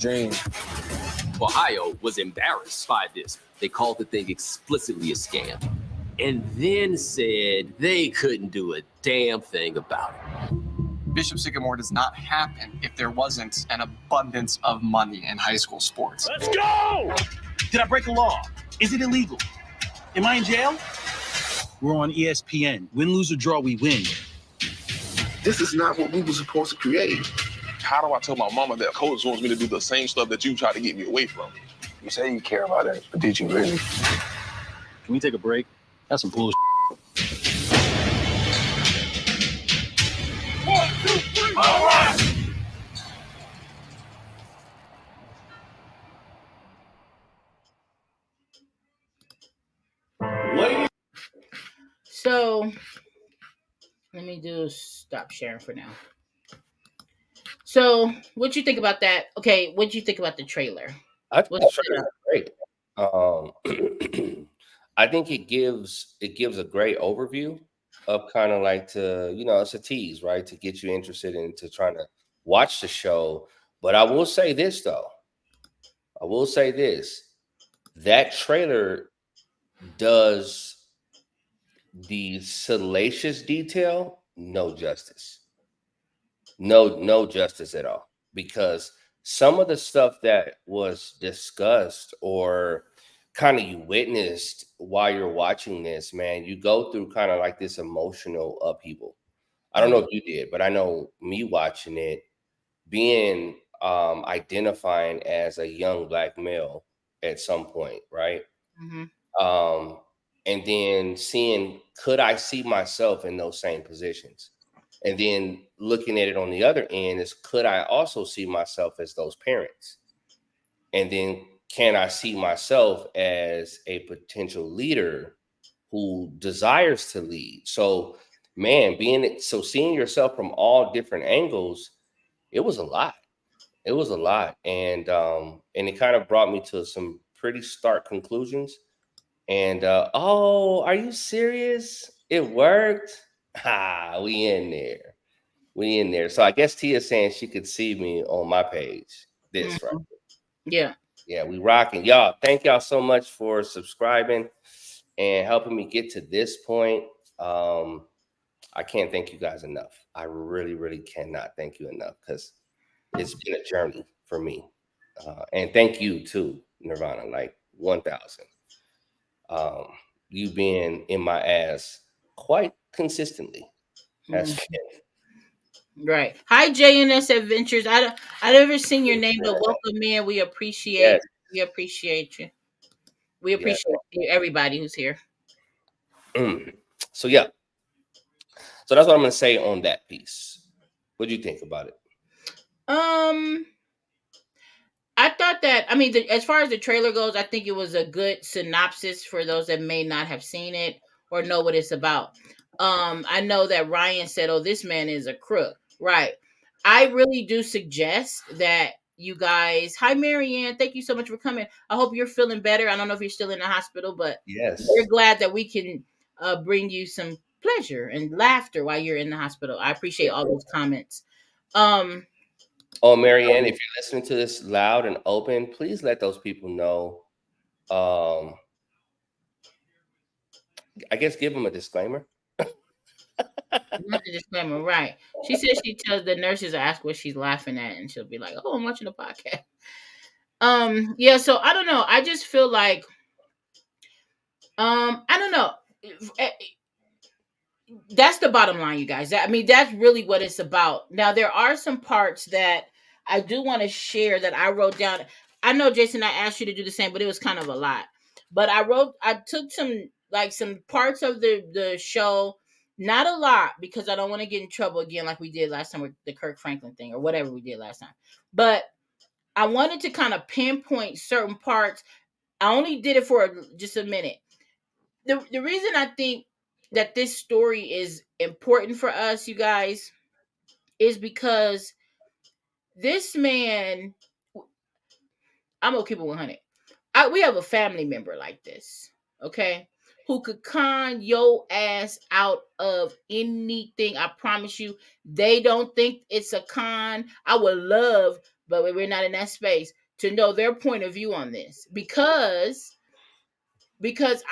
Dream. Ohio was embarrassed by this. They called the thing explicitly a scam and then said they couldn't do a damn thing about it. Bishop Sycamore does not happen if there wasn't an abundance of money in high school sports. Let's go! Did I break a law? Is it illegal? Am I in jail? We're on ESPN. Win, lose, or draw, we win. This is not what we were supposed to create. How do I tell my mama that coach wants me to do the same stuff that you try to get me away from? You say you care about it, but did you really? Can we take a break? That's some bullshit. 1, 2, 3, all right! So let me stop sharing for now. So what you think about that? Okay, what do you think about the trailer? I think the trailer is great. I think it gives a great overview of kind of like it's a tease, right? To get you interested into trying to watch the show. But I will say this though. That trailer does the salacious detail no justice. No justice at all. Because some of the stuff that was discussed or kind of you witnessed while you're watching this, man, you go through kind of like this emotional upheaval. I don't know if you did, but I know me watching it, being identifying as a young Black male at some point, right? Mm-hmm. And then seeing, could I see myself in those same positions? And then looking at it on the other end is, could I also see myself as those parents? And then can I see myself as a potential leader who desires to lead? So, man, seeing yourself from all different angles, it was a lot. And it kind of brought me to some pretty stark conclusions. And are you serious? It worked. We in there. So I guess Tia's saying she could see me on my page. This right. Yeah, we rocking. Y'all, thank y'all so much for subscribing and helping me get to this point. I can't thank you guys enough. I really, really cannot thank you enough because it's been a journey for me. And thank you too, Nirvana, like 1,000. You being in my ass quite consistently. That's right. Hi, JNS Adventures. I never seen your name, but welcome in. We appreciate you. We appreciate everybody who's here. So yeah. So that's what I'm gonna say on that piece. What do you think about it? I thought that, as far as the trailer goes, I think it was a good synopsis for those that may not have seen it or know what it's about. I know that Ryan said, "Oh, this man is a crook." Right. I really do suggest that you guys. Hi, Marianne. Thank you so much for coming. I hope you're feeling better. I don't know if you're still in the hospital, but yes, we're glad that we can bring you some pleasure and laughter while you're in the hospital. I appreciate all those comments. Oh, Marianne, if you're listening to this loud and open, please let those people know. I guess give them a disclaimer. Not a disclaimer, right? She says she tells the nurses to ask what she's laughing at, and she'll be like, "Oh, I'm watching a podcast." Yeah. So I don't know. I just feel like, I don't know. That's the bottom line, you guys. That's really what it's about. Now, there are some parts that I do want to share that I wrote down. I know, Jason, I asked you to do the same, but it was kind of a lot. But I took some parts of the show, not a lot, because I don't want to get in trouble again like we did last time with the Kirk Franklin thing or whatever we did last time. But I wanted to kind of pinpoint certain parts. I only did it for just a minute. The reason I think that this story is important for us, you guys, is because this man, I'm gonna keep it 100. We have a family member like this, okay, who could con your ass out of anything. I promise you, they don't think it's a con. I would love but we're not in that space to know their point of view on this, because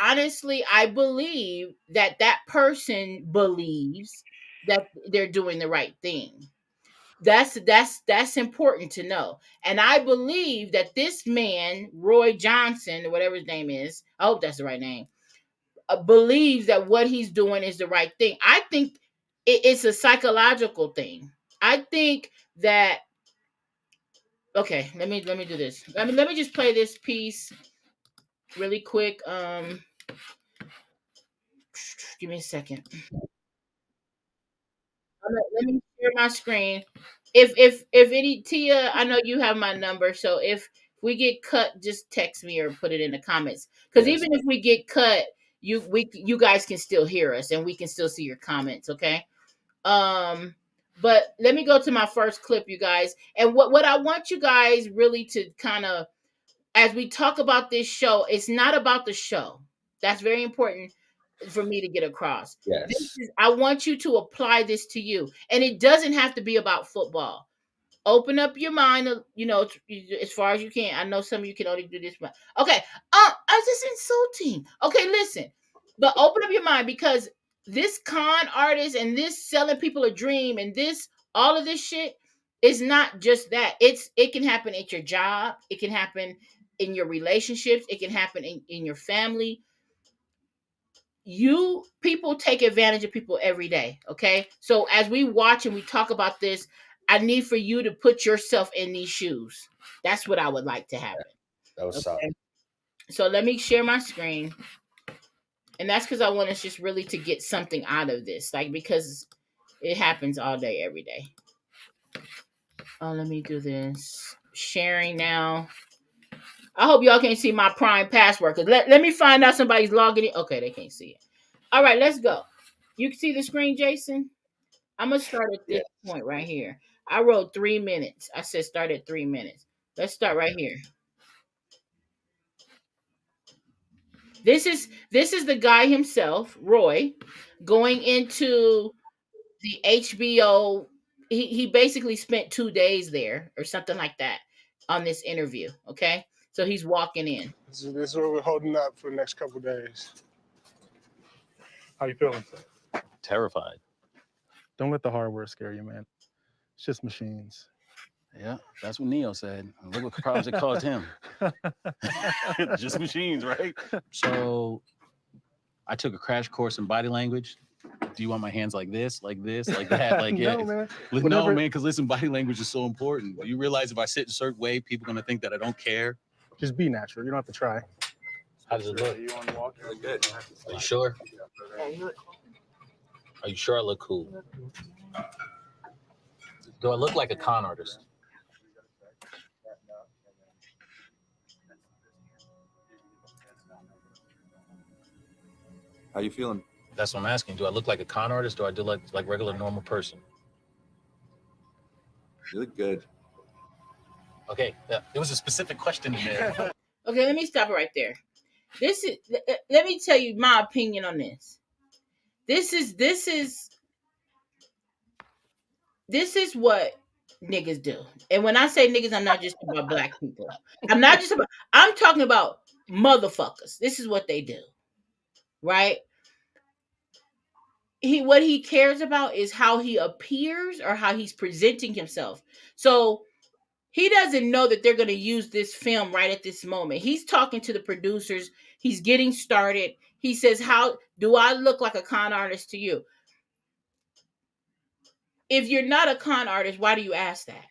honestly, I believe that person believes that they're doing the right thing. That's important to know. And I believe that this man, Roy Johnson, or whatever his name is, I hope that's the right name, believes that what he's doing is the right thing. I think it's a psychological thing. I think that, okay, let me do this. Let me just play this piece really quick. Give me a second. Let me share my screen. If any, Tia, I know you have my number, so if we get cut, just text me or put it in the comments. Because Yes. even if we get cut, you guys can still hear us and we can still see your comments. Okay. But let me go to my first clip, you guys. And what I want you guys really to kind of, as we talk about this show, it's not about the show. That's very important for me to get across. Yes. I want you to apply this to you. And it doesn't have to be about football. Open up your mind, as far as you can. I know some of you can only do this one. Okay. I just insulting. Okay, listen. But open up your mind, because this con artist and this selling people a dream and this, all of this shit is not just that. It can happen at your job. It can happen in your relationships. It can happen in your family. People take advantage of people every day. Okay. So as we watch and we talk about this, I need for you to put yourself in these shoes. That's what I would like to happen. That was solid. So let me share my screen. And that's because I want us just really to get something out of this. Like, because it happens all day, every day. Oh, let me do this. Sharing now. I hope y'all can't see my Prime password. Because let me find out somebody's logging in. Okay, they can't see it. All right, let's go. You can see the screen, Jason? I'm going to start at this point right here. I wrote 3 minutes. I said start at 3 minutes. Let's start right here. This is the guy himself, Roy, going into the HBO. He basically spent 2 days there or something like that on this interview. Okay, so he's walking in. This is what we're holding up for the next couple of days. How you feeling? Terrified. Don't let the hardware scare you, man. It's just machines. Yeah, that's what Neo said. Look what problems it caused him. Just machines, right? So I took a crash course in body language. Do you want my hands like this, like that? Like, yeah. No, man. No, man, because listen, body language is so important. Do you realize if I sit a certain way, people are going to think that I don't care? Just be natural. You don't have to try. How does it look? You on the walk? Good. Are you sure? Are you sure I look cool? Do I look like a con artist? How you feeling? That's what I'm asking. Do I look like a con artist, or do I look like regular normal person? You look good. Okay, there was a specific question in there. Okay, let me stop it right there. Let me tell you my opinion on this. This is what niggas do. And when I say niggas, I'm not just about black people. I'm talking about motherfuckers. This is what they do. Right? What he cares about is how he appears or how he's presenting himself. So he doesn't know that they're going to use this film right at this moment. He's talking to the producers. He's getting started. He says, how do I look like a con artist to you? If you're not a con artist, why do you ask that?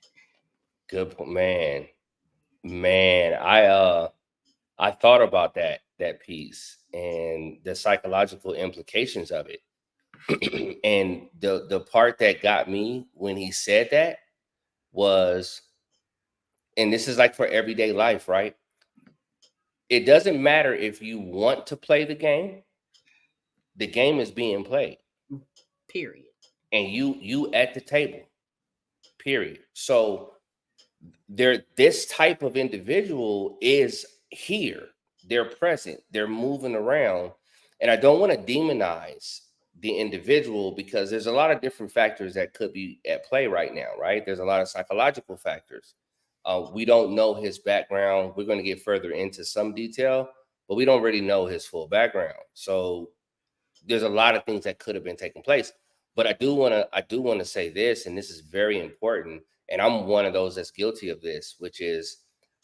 Good point, man. I thought about that piece and the psychological implications of it. And the part that got me when he said that was, and this is like for everyday life, right? It doesn't matter if you want to play the game is being played. Period. And you at the table. Period. So this type of individual is here. They're present. They're moving around. And I don't want to demonize the individual, because there's a lot of different factors that could be at play right now, right? There's a lot of psychological factors. We don't know his background. We're going to get further into some detail, but we don't really know his full background. So there's a lot of things that could have been taking place. But I do want to say this, and this is very important. And I'm one of those that's guilty of this, which is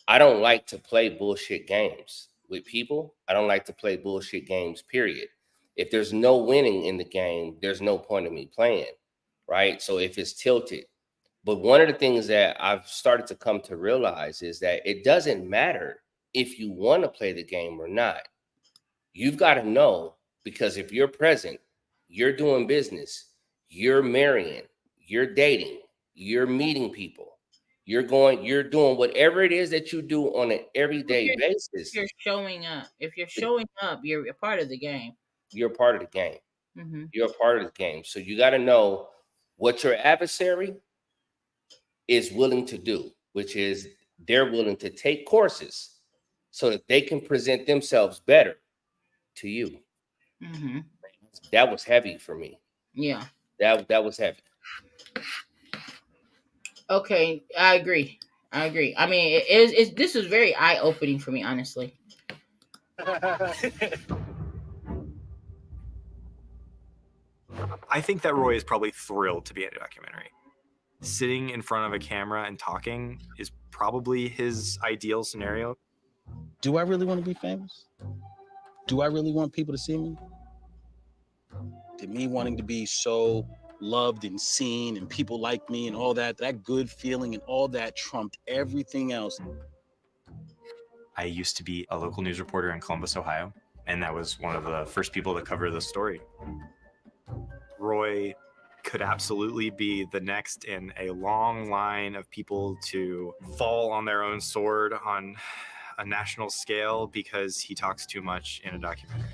I don't like to play bullshit games with people. I don't like to play bullshit games, period. If there's no winning in the game, there's no point of me playing, right? So if it's tilted. But one of the things that I've started to come to realize is that it doesn't matter if you want to play the game or not. You've got to know, because if you're present, you're doing business, you're marrying, you're dating, you're meeting people, you're doing whatever it is that you do on an everyday basis. If you're showing up, you're a part of the game. You're a part of the game. Mm-hmm. You're a part of the game. So you got to know what your adversary is willing to do, which is they're willing to take courses so that they can present themselves better to you. Mm-hmm. That was heavy for me. Yeah. That was heavy. Okay, I agree. I mean, this is very eye-opening for me, honestly. I think that Roy is probably thrilled to be in a documentary. Sitting in front of a camera and talking is probably his ideal scenario. Do I really want to be famous? Do I really want people to see me? Did me wanting to be so loved and seen and people like me and all that good feeling and all that trumped everything else? I used to be a local news reporter in Columbus, Ohio, and that was one of the first people to cover the story. Roy could absolutely be the next in a long line of people to fall on their own sword on a national scale because he talks too much in a documentary.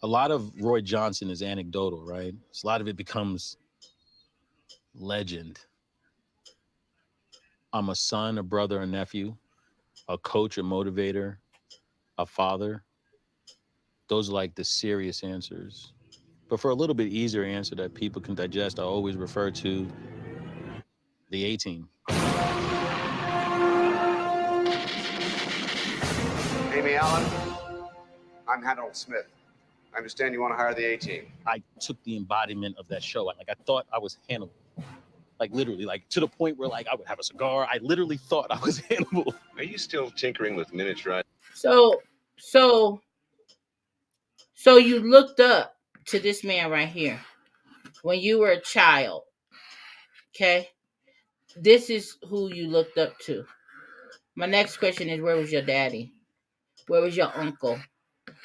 A lot of Roy Johnson is anecdotal, right? So a lot of it becomes legend. I'm a son, a brother, a nephew, a coach, a motivator, a father. Those are like the serious answers. But for a little bit easier answer that people can digest, I always refer to the A-Team. Amy Allen, I'm Harold Smith. I understand you want to hire the A-Team. I took the embodiment of that show. I thought I was Hannibal. Like literally, like to the point where like I would have a cigar. I literally thought I was Hannibal. Are you still tinkering with miniature? So you looked up to this man right here when you were a child. Okay? This is who you looked up to. My next question is, where was your daddy? Where was your uncle?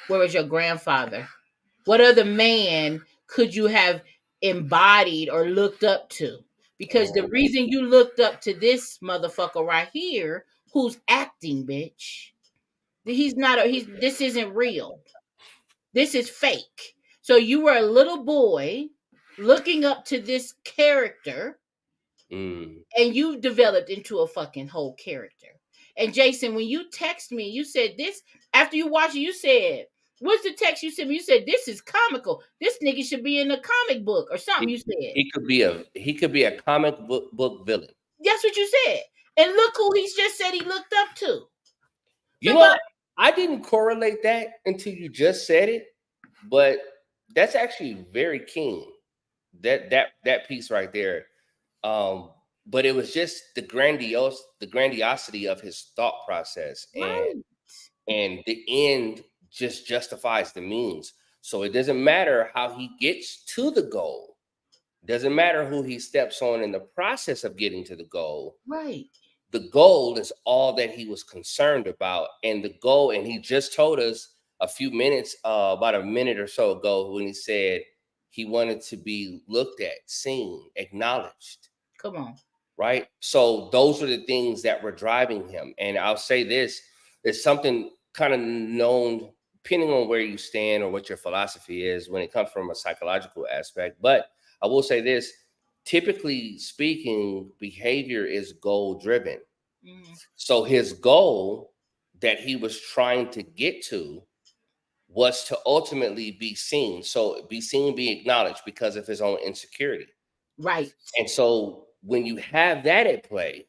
Where was your grandfather? What other man could you have embodied or looked up to? Because the reason you looked up to this motherfucker right here, who's acting, bitch, this isn't real. This is fake. So you were a little boy looking up to this character, and you developed into a fucking whole character. And Jason, when you text me, you said this, after you watched it, you said, what's the text you sent me? You said, this is comical. This nigga should be in a comic book or something, you said. He could be a comic book villain. That's what you said. And look who he's just said he looked up to. You know, I didn't correlate that until you just said it, but that's actually very keen. That piece right there. But it was just the grandiosity of his thought process, and the end just justifies the means. So it doesn't matter how he gets to the goal. It doesn't matter who he steps on in the process of getting to the goal. Right. The goal is all that he was concerned about, and the goal. And he just told us about a minute or so ago, when he said he wanted to be looked at, seen, acknowledged. Come on. Right. So those are the things that were driving him. And I'll say this, it's something kind of known, depending on where you stand or what your philosophy is when it comes from a psychological aspect. But I will say this, typically speaking, behavior is goal driven. Mm-hmm. So his goal that he was trying to get to was to ultimately be seen. So be seen, be acknowledged because of his own insecurity. Right. And so when you have that at play,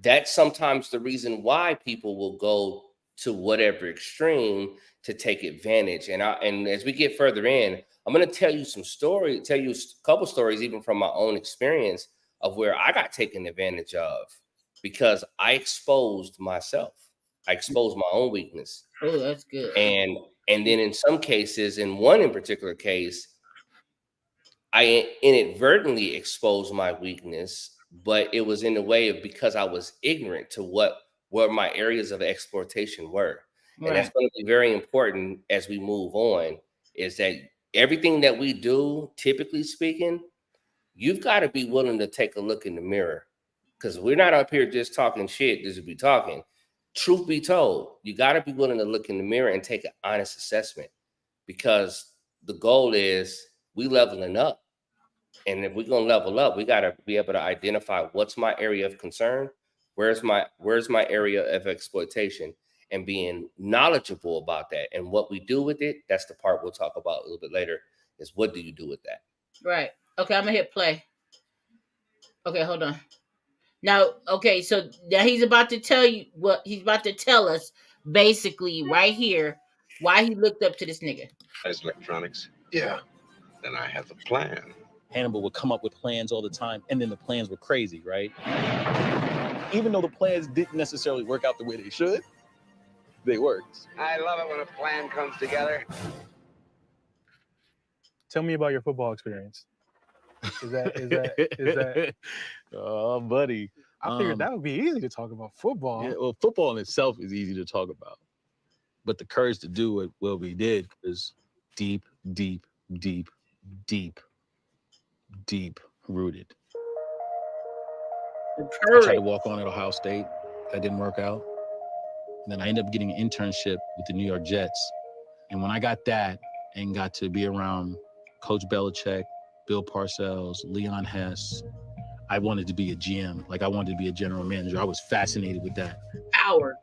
that's sometimes the reason why people will go to whatever extreme to take advantage. And as we get further in, I'm going to tell you a couple stories, even from my own experience, of where I got taken advantage of because I exposed myself. I exposed my own weakness. Oh, that's good. And then in some cases, in one in particular case, I inadvertently exposed my weakness, but it was in the way of because I was ignorant to what my areas of exploitation were. And that's going to be very important as we move on, is that everything that we do, typically speaking, you've got to be willing to take a look in the mirror, because we're not up here just talking shit, just to be talking. Truth be told, you got to be willing to look in the mirror and take an honest assessment, because the goal is we leveling up. And if we're going to level up, we got to be able to identify what's my area of concern, where's my area of exploitation, and being knowledgeable about that. And what we do with it, that's the part we'll talk about a little bit later, is what do you do with that? Right. Okay, I'm going to hit play. Okay, hold on. Now, okay, so now he's about to tell us basically right here why he looked up to this nigga. As electronics? Yeah. Then I have the plan. Hannibal would come up with plans all the time, and then the plans were crazy, right? Even though the plans didn't necessarily work out the way they should, they worked. I love it when a plan comes together. Tell me about your football experience. Is that? Oh, buddy. I figured that would be easy to talk about football. Yeah, well, football in itself is easy to talk about, but the courage to do what we did is deep, deep, deep, deep, deep rooted. I tried to walk on at Ohio State. That didn't work out. And then I ended up getting an internship with the New York Jets. And when I got that and got to be around Coach Belichick, Bill Parcells, Leon Hess, I wanted to be a GM. Like, I wanted to be a general manager. I was fascinated with that. Power.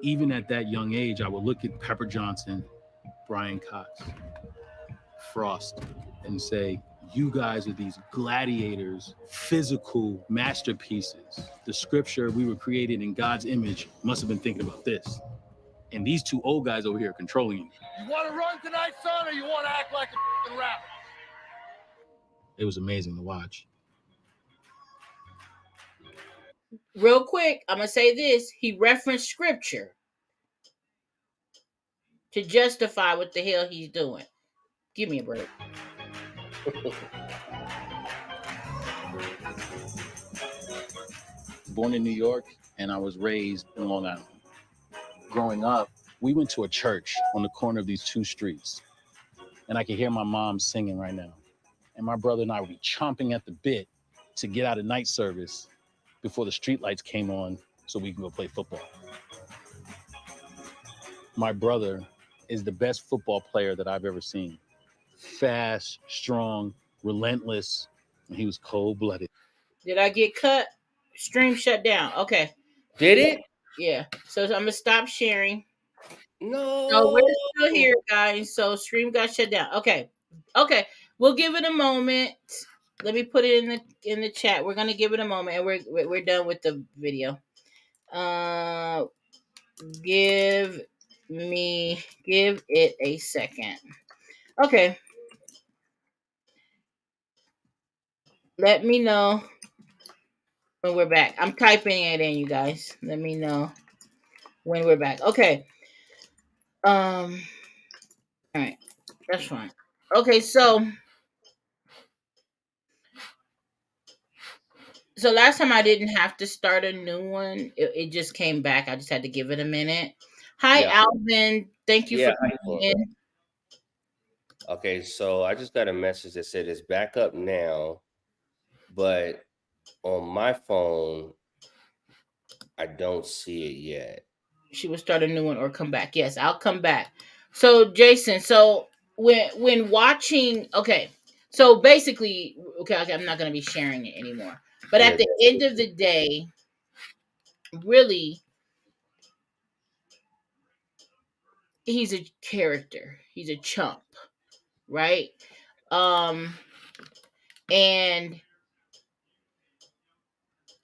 Even at that young age, I would look at Pepper Johnson, Brian Cox, Frost, and say, you guys are these gladiators, physical masterpieces. The scripture, we were created in God's image, must have been thinking about this. And these two old guys over here are controlling you. You want to run tonight, son, or you want to act like a f***ing rabbit? It was amazing to watch. Real quick, I'm going to say this. He referenced scripture to justify what the hell he's doing. Give me a break. Born in New York, and I was raised in Long Island. Growing up, we went to a church on the corner of these two streets, and I could hear my mom singing right now. And my brother and I would be chomping at the bit to get out of night service before the streetlights came on so we can go play football. My brother is the best football player that I've ever seen. Fast, strong, relentless, and he was cold-blooded. Did I get cut? Stream shut down. Okay. Did it? Yeah. So I'm going to stop sharing. No. So we're still here, guys. So stream got shut down. Okay. We'll give it a moment. Let me put it in the chat. We're gonna give it a moment, and we're done with the video. Give it a second. Okay. Let me know when we're back. I'm typing it in, you guys. Let me know when we're back. Okay. All right. That's fine. Okay, so last time I didn't have to start a new one. It just came back. I just had to give it a minute. Hi, Alvin. Thank you for coming in. Okay, so I just got a message that said it's back up now, but on my phone, I don't see it yet. She will start a new one or come back. Yes, I'll come back. So, Jason, so when watching, okay, so basically, okay, I'm not going to be sharing it anymore. But at the end of the day, really, he's a character. He's a chump, right? And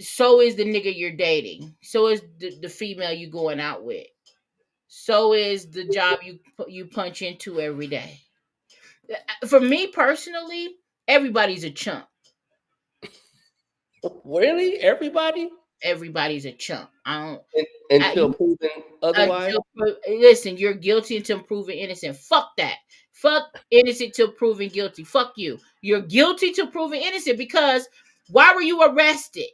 So is the nigga you're dating. So is the female you going out with. So is the job you punch into every day. For me personally, everybody's a chump. Really? Everybody? Everybody's a chump. Until proven otherwise? Listen, you're guilty until proven innocent. Fuck that. Fuck innocent till proven guilty. Fuck you. You're guilty till proven innocent because why were you arrested?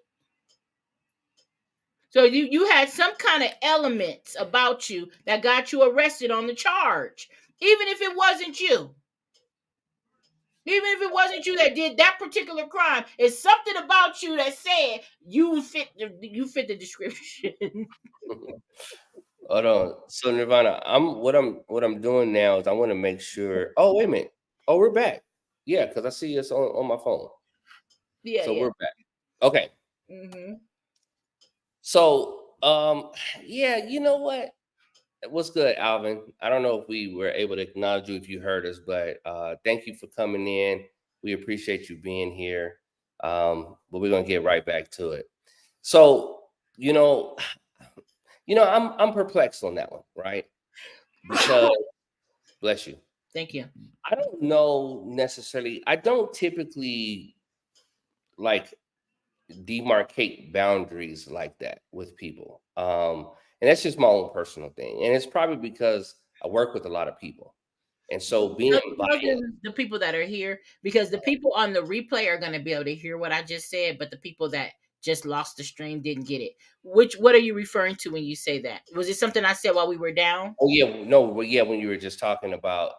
So you had some kind of elements about you that got you arrested on the charge, even if it wasn't you. Even if it wasn't you that did that particular crime, it's something about you that said you fit the description. Hold on. So Nirvana, what I'm doing now is I want to make sure. Oh, wait a minute. Oh, we're back. Yeah, because I see us on my phone. Yeah. So we're back. Okay. Mm-hmm. So yeah, you know what? What's good, Alvin? I don't know if we were able to acknowledge you if you heard us, but thank you for coming in. We appreciate you being here. But we're gonna get right back to it. So, I'm perplexed on that one, right? Because bless you. Thank you. I don't know necessarily. I don't typically like demarcate boundaries like that with people. And that's just my own personal thing. And it's probably because I work with a lot of people. And so being the people that are here, because the people on the replay are going to be able to hear what I just said, but the people that just lost the stream didn't get it. What are you referring to when you say that? Was it something I said while we were down? Oh yeah, no, well, yeah, when you were just talking about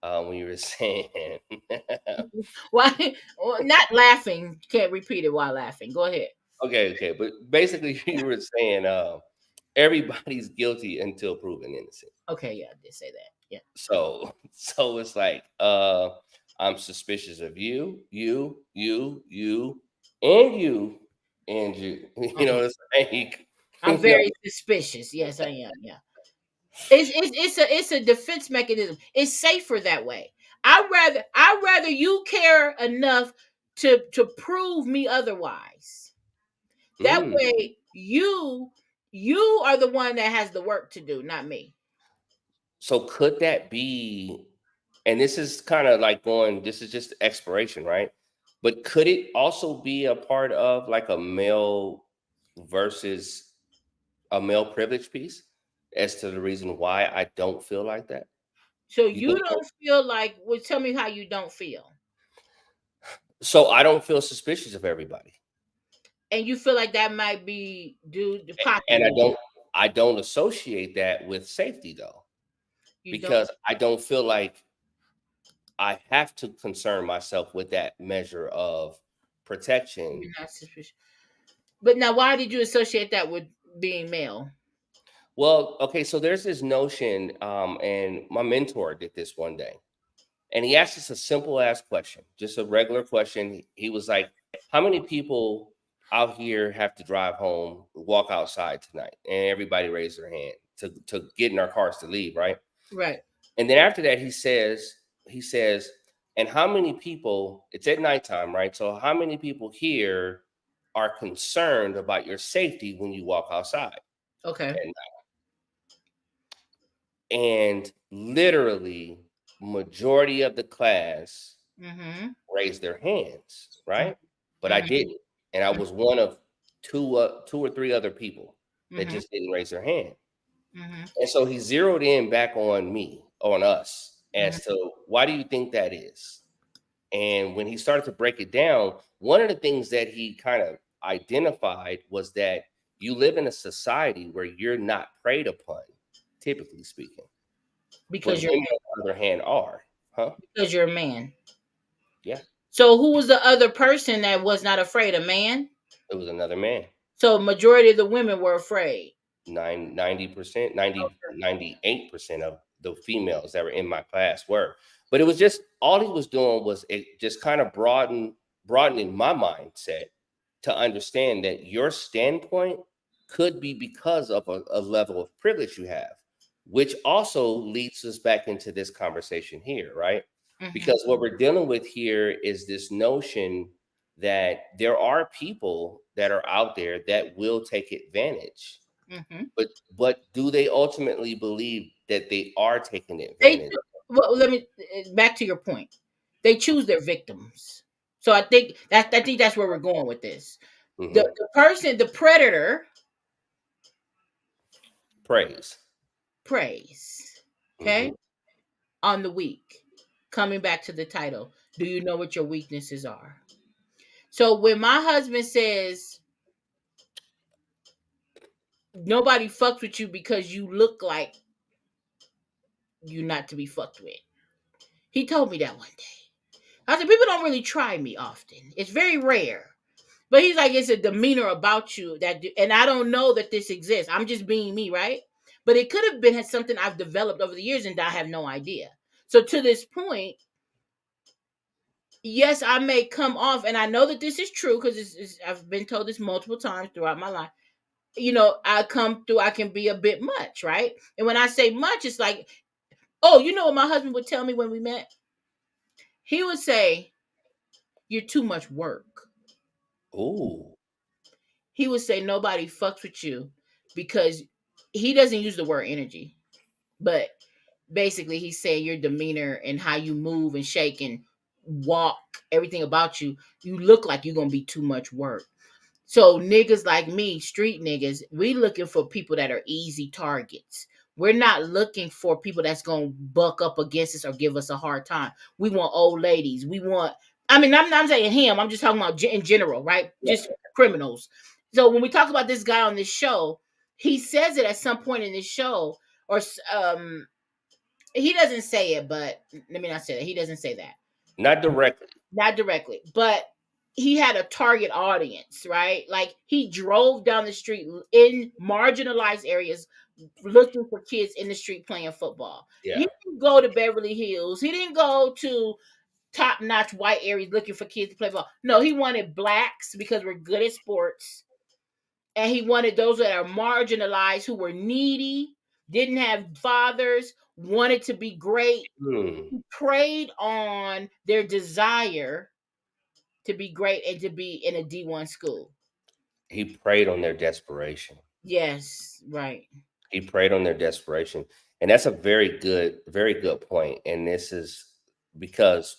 when you were saying why not laughing, can't repeat it while laughing. Go ahead. Okay, but basically you were saying everybody's guilty until proven innocent. Okay, yeah, I did say that. Yeah. So it's like I'm suspicious of you, and you. You know, it's like I'm very suspicious. Yes, I am. Yeah. It's a defense mechanism. It's safer that way. I'd rather you care enough to prove me otherwise. That way you are the one that has the work to do, not me. So could that be, and this is kind of like this is just exploration, right? But could it also be a part of like a male versus a male privilege piece as to the reason why I don't feel like that? So you don't feel like, well, tell me how you don't feel. So I don't feel suspicious of everybody. And you feel like that might be due to popular. And I don't associate that with safety though. Because I don't feel like I have to concern myself with that measure of protection. You're not suspicious. But now, why did you associate that with being male? Well, okay, so there's this notion, and my mentor did this one day, and he asked us a simple ass question, just a regular question. He was like, "How many people out here have to drive home, walk outside tonight?" And everybody raised their hand to get in our cars to leave, right? Right. And then after that, he says, and how many people, it's at nighttime, right? So how many people here are concerned about your safety when you walk outside? Okay. And literally, majority of the class raised their hands, right? But I didn't. And I was one of two or three other people that just didn't raise their hand. And so he zeroed in back on us, as to why do you think that is? And when he started to break it down, one of the things that he kind of identified was that you live in a society where you're not preyed upon, typically speaking. Because you're, on the other hand, are, huh? Because you're a man. Yeah. So who was the other person that was not afraid? A man? It was another man. So majority of the women were afraid. 90%, 98% of the females that were in my class were. But it was just, all he was doing was it just kind of broadening my mindset to understand that your standpoint could be because of a level of privilege you have, which also leads us back into this conversation here, right? Because what we're dealing with here is this notion that there are people that are out there that will take advantage. Mm-hmm. But do they ultimately believe that they are taking They advantage? well, let me back to your point. They choose their victims. So I think that's where we're going with this. Mm-hmm. The person, the predator, Praise. Okay, Mm-hmm. on the weak. Coming back to the title, do you know what your weaknesses are? So when my husband says nobody fucks with you because you look like you not to be fucked with, he told me that one day. I said, people don't really try me often. It's very rare. But he's like, it's a demeanor about you and I don't know that this exists. I'm just being me, right? But it could have been something I've developed over the years and I have no idea. So to this point, yes, I may come off, and I know that this is true because I've been told this multiple times throughout my life. I come through, I can be a bit much, right? And when I say much, it's like, oh, you know what my husband would tell me when we met? He would say, you're too much work. Ooh. He would say, nobody fucks with you because he doesn't use the word energy, but basically he's saying your demeanor and how you move and shake and walk, everything about you, you look like you're going to be too much work. So niggas like me, street niggas, we looking for people that are easy targets. We're not looking for people that's going to buck up against us or give us a hard time. We want old ladies. I'm not saying him. I'm just talking about in general, right? Yeah. Just criminals. So when we talk about this guy on this show, he says it at some point in this show, or he doesn't say it, but let me not say that. He doesn't say that. Not directly, but he had a target audience, right? Like he drove down the street in marginalized areas looking for kids in the street playing football. Yeah. He didn't go to Beverly Hills. He didn't go to top-notch white areas looking for kids to play ball. No, he wanted blacks because we're good at sports. And he wanted those that are marginalized, who were needy, didn't have fathers, wanted to be great. He preyed on their desire to be great and to be in a D1 school. He preyed on their desperation. Yes, right. He preyed on their desperation. And that's a very good point. And this is because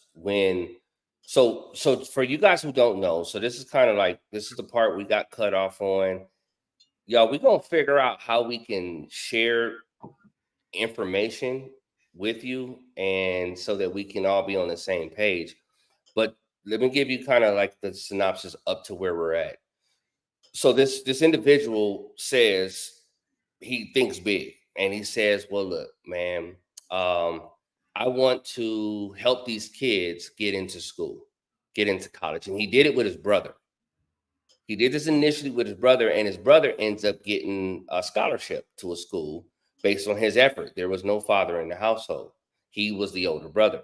so for you guys who don't know, so this is kind of like, this is the part we got cut off on. Y'all, we're going to figure out how we can share information with you and so that we can all be on the same page. But let me give you kind of like the synopsis up to where we're at. So this individual says he thinks big, and he says, well, look, man, I want to help these kids get into school, get into college. And he did it with his brother. He did this initially with his brother, and his brother ends up getting a scholarship to a school based on his effort. There was no father in the household. He was the older brother.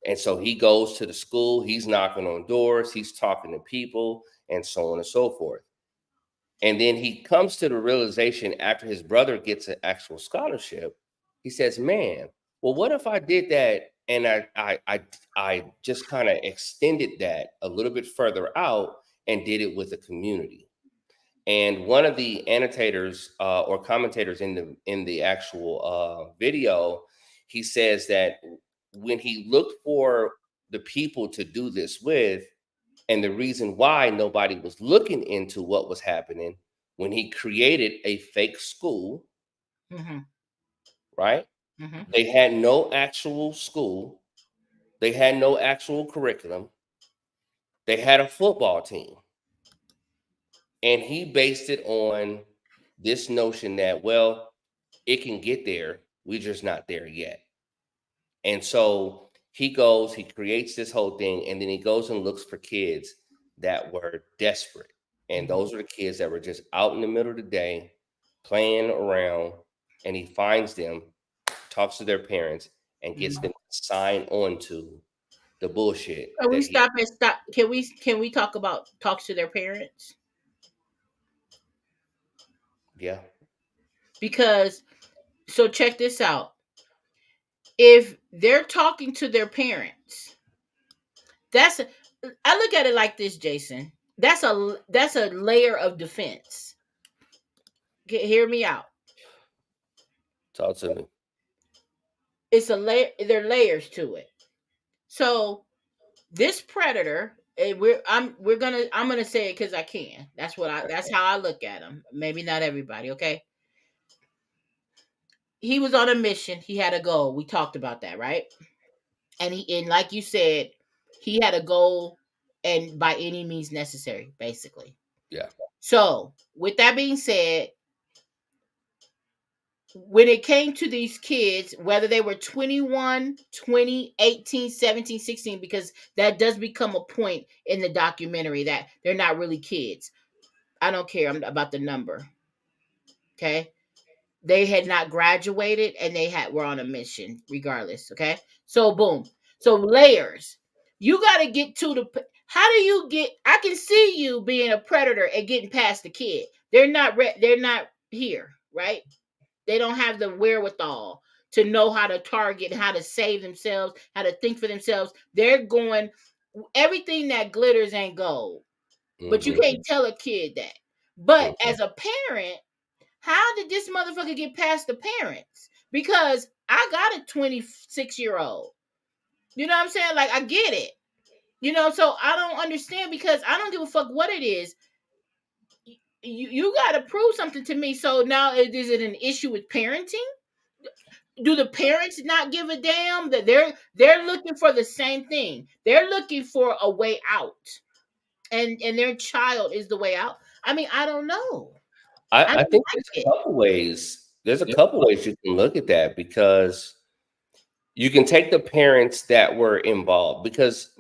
And so he goes to the school, he's knocking on doors, he's talking to people, and so on and so forth. And then he comes to the realization after his brother gets an actual scholarship, he says, man, well, what if I did that and I just kind of extended that a little bit further out and did it with the community? And one of the annotators or commentators in the actual video, he says that when he looked for the people to do this with, and the reason why nobody was looking into what was happening, when he created a fake school, right? They had no actual school. They had no actual curriculum. They had a football team. And he based it on this notion that, well, it can get there. We're just not there yet. And so he creates this whole thing, and then he goes and looks for kids that were desperate. And those are the kids that were just out in the middle of the day playing around, and he finds them, talks to their parents, and gets them to sign on to the bullshit. Can we stop? Can we talks to their parents? Yeah. Because, so check this out. If they're talking to their parents, I look at it like this, Jason. That's a layer of defense. Hear me out. Talk to me. It's a layer. There are layers to it. So this predator, and I'm gonna say it because I can. That's how I look at him. Maybe not everybody, okay? He was on a mission. He had a goal. We talked about that, right? And like you said, he had a goal, and by any means necessary, basically. Yeah. So with that being said, when it came to these kids, whether they were 21, 20, 18, 17, 16, because that does become a point in the documentary that they're not really kids. I don't care about the number. Okay. They had not graduated and were on a mission regardless. Okay. So boom. So layers. You got to get to how do you get, I can see you being a predator and getting past the kid. They're not here, right? They don't have the wherewithal to know how to target, how to save themselves, how to think for themselves. They're going, everything that glitters ain't gold. But you can't tell a kid that. But as a parent, how did this motherfucker get past the parents? Because I got a 26-year-old. You know what I'm saying? Like, I get it. You know, so I don't understand because I don't give a fuck what it is. You got to prove something to me. So now is it an issue with parenting? Do the parents not give a damn that they're looking for the same thing? They're looking for a way out, and their child is the way out. I mean, I don't know. I think there's a couple ways. There's a couple ways you can look at that, because you can take the parents that were involved, because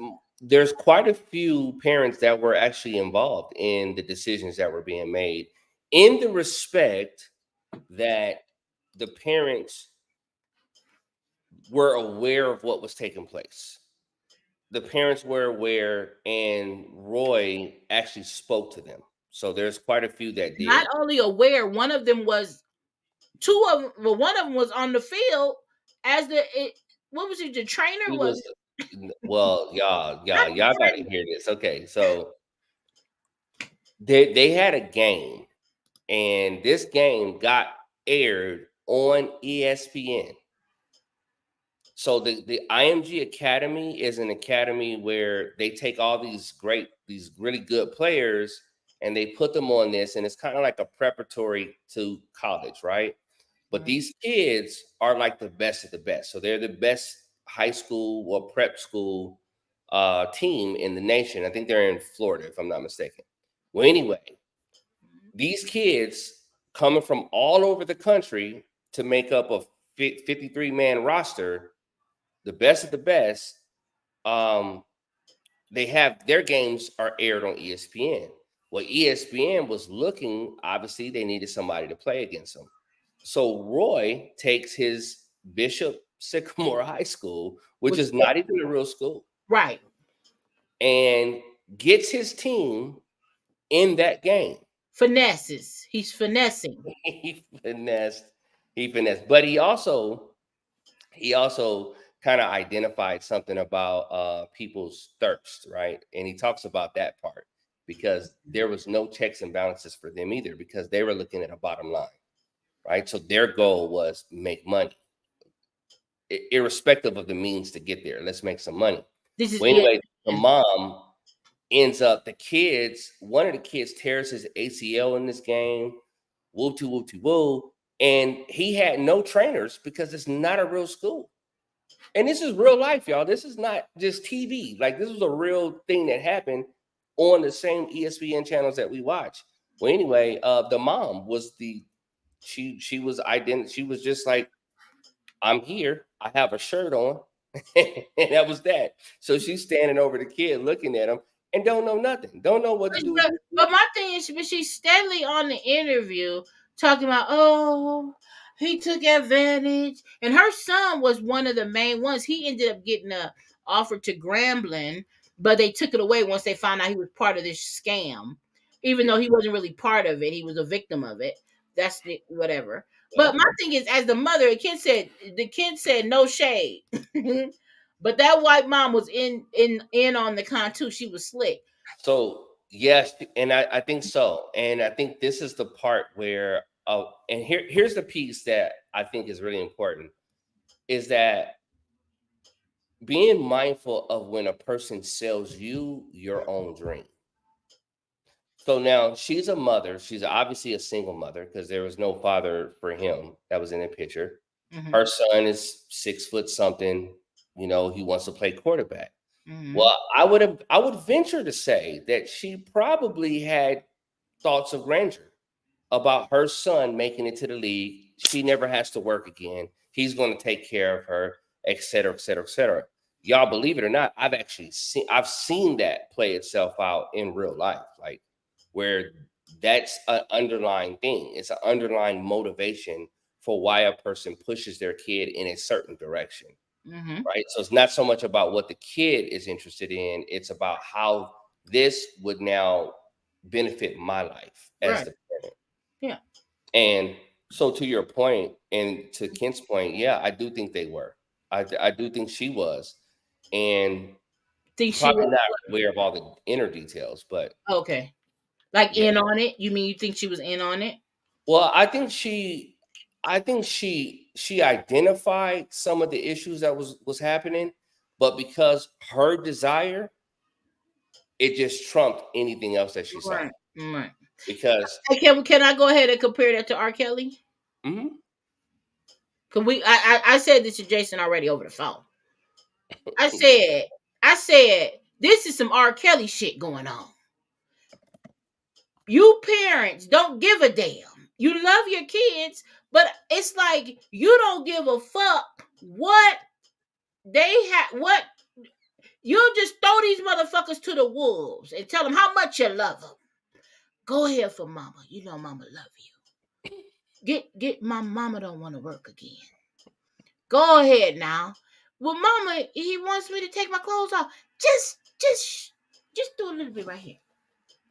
there's quite a few parents that were actually involved in the decisions that were being made, in the respect that the parents were aware of what was taking place. The parents were aware, and Roy actually spoke to them. So there's quite a few that did. Not only aware, one of them was one of them was on the field as what was he, the trainer? Well, y'all gotta hear this. Okay, so they had a game, and this game got aired on ESPN. So the IMG Academy is an academy where they take all these really good players, and they put them on this, and it's kind of like a preparatory to college, right? But these kids are like the best of the best. So they're the best high school or prep school team in the nation. I think they're in Florida, if I'm not mistaken. Well, anyway, these kids coming from all over the country to make up a 53-man roster, the best of the best, they have their games are aired on ESPN. Well, ESPN was looking, obviously, they needed somebody to play against them. So Roy takes his Bishop Sycamore High School, which is not even a real school. Right. And gets his team in that game. Finesses. He's finessing. He finessed. But he also kind of identified something about people's thirst, right? And he talks about that part, because there was no checks and balances for them either, because they were looking at a bottom line, right? So their goal was make money, irrespective of the means to get there. Let's make some money. Anyway, the mom ends up, one of the kids tears his ACL in this game, woo, and he had no trainers because it's not a real school. And this is real life, y'all. This is not just TV. Like, this was a real thing that happened on the same ESPN channels that we watch. Well, anyway, the mom was she was just like, I'm here. I have a shirt on. And that was that. So she's standing over the kid looking at him and don't know nothing. Don't know what to do. But my thing is, she's steadily on the interview talking about, oh, he took advantage. And her son was one of the main ones. He ended up getting a offer to Grambling, but they took it away once they found out he was part of this scam. Even though he wasn't really part of it, he was a victim of it. That's whatever. But my thing is, as the mother, the kid said no shade. But that white mom was in on the con too. She was slick. So yes, and I think so. And I think this is the part where and here's the piece that I think is really important is that being mindful of when a person sells you your own dream. So now she's a mother. She's obviously a single mother because there was no father for him that was in the picture. Mhm. Her son is 6 foot something. You know, he wants to play quarterback. Mhm. Well, I would venture to say that she probably had thoughts of grandeur about her son making it to the league. She never has to work again. He's going to take care of her, et cetera, et cetera, et cetera. Y'all believe it or not, I've seen that play itself out in real life, like where that's an underlying thing. It's an underlying motivation for why a person pushes their kid in a certain direction. Mhm. Right. So it's not so much about what the kid is interested in. It's about how this would now benefit my life as Right. the parent. Yeah. And so to your point and to Kent's point, yeah, I do think they were. I do think she was. And Think she probably was not aware of all the inner details, but okay. Like yeah. in on it? You mean you think she was in on it? Well, I think she identified some of the issues that was happening, but because her desire, it just trumped anything else that she saw. Right. Right. Because Hey, can I go ahead and compare that to R. Kelly? Mhm. Can we? I said this to Jason already over the phone. I said this is some R. Kelly shit going on. You parents don't give a damn. You love your kids, but it's like you don't give a fuck what they have. What you just throw these motherfuckers to the wolves and tell them how much you love them. Go ahead for mama. You know mama love you. Get my mama don't want to work again. Go ahead now. Well, mama, he wants me to take my clothes off. Just do a little bit right here.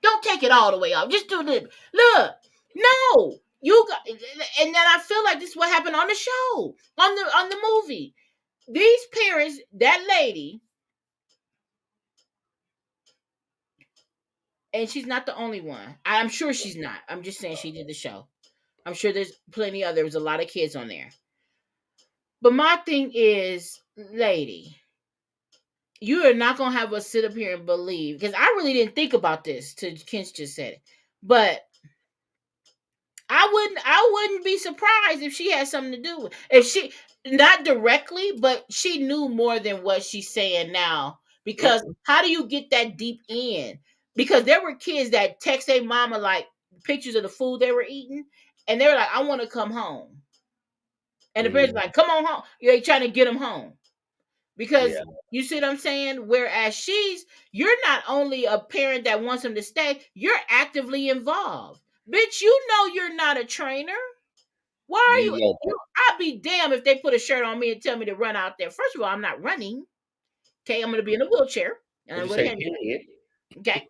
Don't take it all the way off. Just do a little. Look, no, you got. And then I feel like this is what happened on the show, on the movie. These parents, that lady, and she's not the only one. I'm sure she's not. I'm just saying she did the show. I'm sure there's plenty other. There was a lot of kids on there. But my thing is, lady, you are not gonna have us sit up here and believe, because I really didn't think about this till Kent just said it. But I wouldn't be surprised if she had something to do with if she not directly, but she knew more than what she's saying now. Because how do you get that deep in? Because there were kids that text their mama like pictures of the food they were eating, and they were like, I want to come home. And the parents were like, come on home. You're trying to get them home. Because you see what I'm saying? Whereas you're not only a parent that wants them to stay, you're actively involved. Bitch, you know you're not a trainer. Why are you? I'd be damned if they put a shirt on me and tell me to run out there. First of all, I'm not running. Okay, I'm going to be in a wheelchair. And I'm going to okay.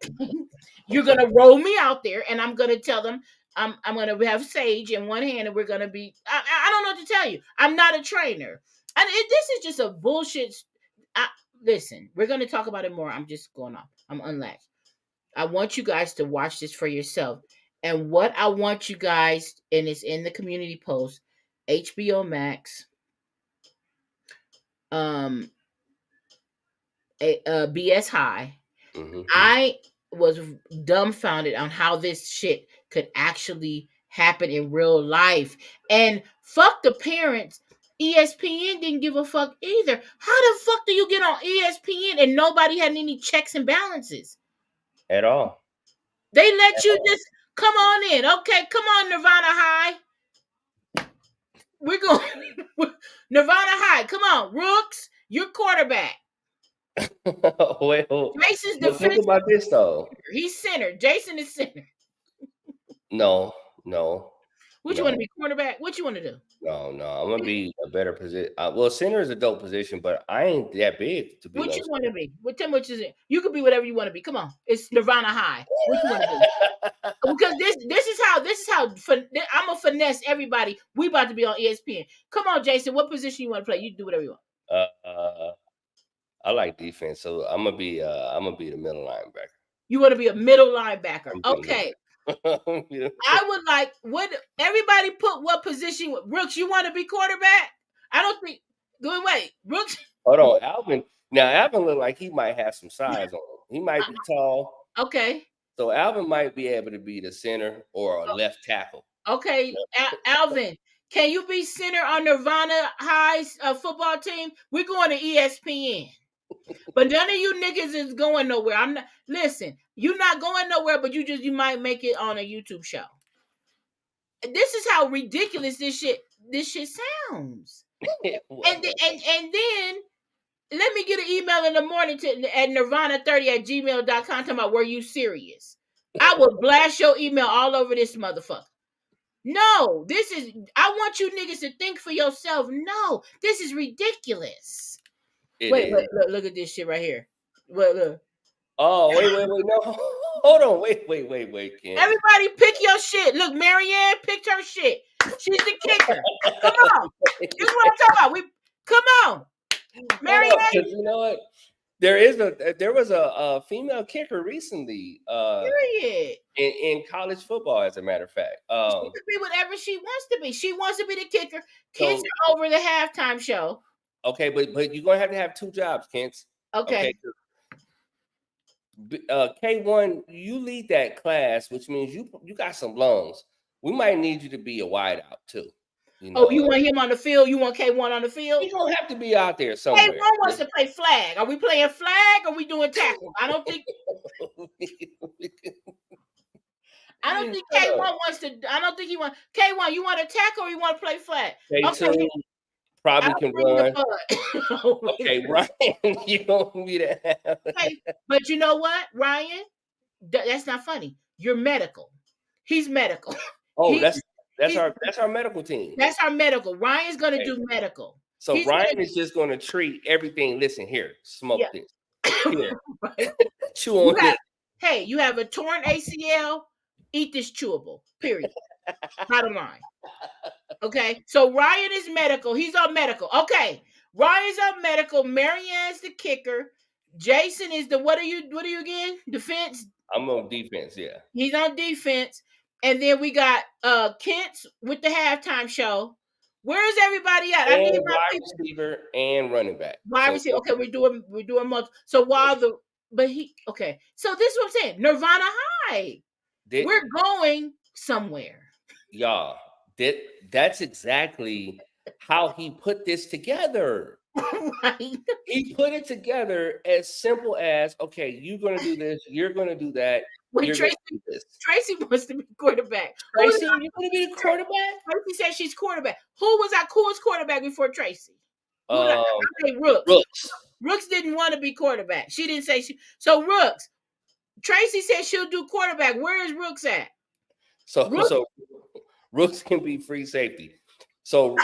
You're going to roll me out there, and I'm going to tell them I'm going to have Sage in one hand, and we're going to be. I don't know what to tell you. I'm not a trainer. And this is just a bullshit. Listen, we're going to talk about it more. I'm just going off. I'm unlatched. I want you guys to watch this for yourself. And what I want you guys, and it's in the community post, HBO Max, BS High. I was dumbfounded on how this shit could actually happen in real life. And fuck the parents. ESPN didn't give a fuck either. How the fuck do you get on ESPN and nobody had any checks and balances? At all. They let you just come on in. Okay, come on, Nirvana High. We're going Nirvana High. Come on, Rooks, you're quarterback. Jason's defense. Think about this though. He's center. Jason is center. No. What you want to be, quarterback? What you want to do? No. I'm gonna be a better position. Well, center is a dope position, but I ain't that big to be. What you want to be? What is it? You could be whatever you want to be. Come on, it's Nirvana High. What you want to be? Because this is how I'm gonna finesse everybody. We about to be on ESPN. Come on, Jason. What position you want to play? You do whatever you want. I like defense, so I'm gonna be the middle linebacker. You want to be a middle linebacker? Okay. Yeah. I would like. What everybody put what position? Brooks, you want to be quarterback? I don't think. Wait, Brooks. Hold on, Alvin. Now Alvin look like he might have some size on him. He might be tall. Okay. So Alvin might be able to be the center or a left tackle. Okay, Alvin, can you be center on Nirvana High's football team? We're going to ESPN. But none of you niggas is going nowhere. I'm not. Listen, you're not going nowhere, but you might make it on a YouTube show. This is how ridiculous this shit sounds. and then let me get an email in the morning at nirvana30@gmail.com talking about, were you serious? I will blast your email all over this motherfucker. No, I want you niggas to think for yourself. No, this is ridiculous. Wait, look at this shit right here. Look. Oh, wait, no. Hold on, wait, Ken. Everybody pick your shit. Look, Marianne picked her shit. She's the kicker. Come on. This is what I'm talking about. Come on. Marianne. You know what? There was a female kicker recently. Period. In college football, as a matter of fact. She can be whatever she wants to be. She wants to be the kicker. Kids are over the halftime show. Okay, but you're gonna have 2 jobs, Kent. Okay. K1, you lead that class, which means you got some lungs. We might need you to be a wideout too. You know? Oh, you want him on the field? You want K1 on the field? He's gonna have to be out there somewhere. K1 wants to play flag. Are we playing flag or are we doing tackle? I don't think K1 wants to. I don't think he wants. K1, you want to tackle or you want to play flag? K2 okay. probably can run. Okay, Ryan, you don't need me to have. Okay. But you know what, Ryan? That's not funny. You're medical. He's medical. Oh, that's our medical team. That's our medical. Ryan's gonna do medical. So Ryan is just gonna treat everything. Listen here, smoke this. Here. Chew on this. Hey, you have a torn ACL. Eat this chewable. Period. Bottom line. Okay. So Ryan is medical. He's on medical. Okay. Ryan's on medical. Marianne's the kicker. Jason is the what are you again? Defense. I'm on defense. Yeah. He's on defense. And then we got Kent's with the halftime show. Where's everybody at? I need my wide receiver and running back. Wide receiver. Okay, we're doing multiple. So so this is what I'm saying. Nirvana High. We're going somewhere. Y'all, that's exactly how he put this together. Right. He put it together as simple as, okay, you're gonna do this, you're gonna do that. Wait, Tracy wants to be quarterback. Tracy, you're gonna be the quarterback? Tracy said she's quarterback. Who was quarterback before Tracy? Rooks. Rooks didn't want to be quarterback. She didn't say she. So Rooks. Tracy said she'll do quarterback. Where is Rooks at? So Rooks can be free safety. So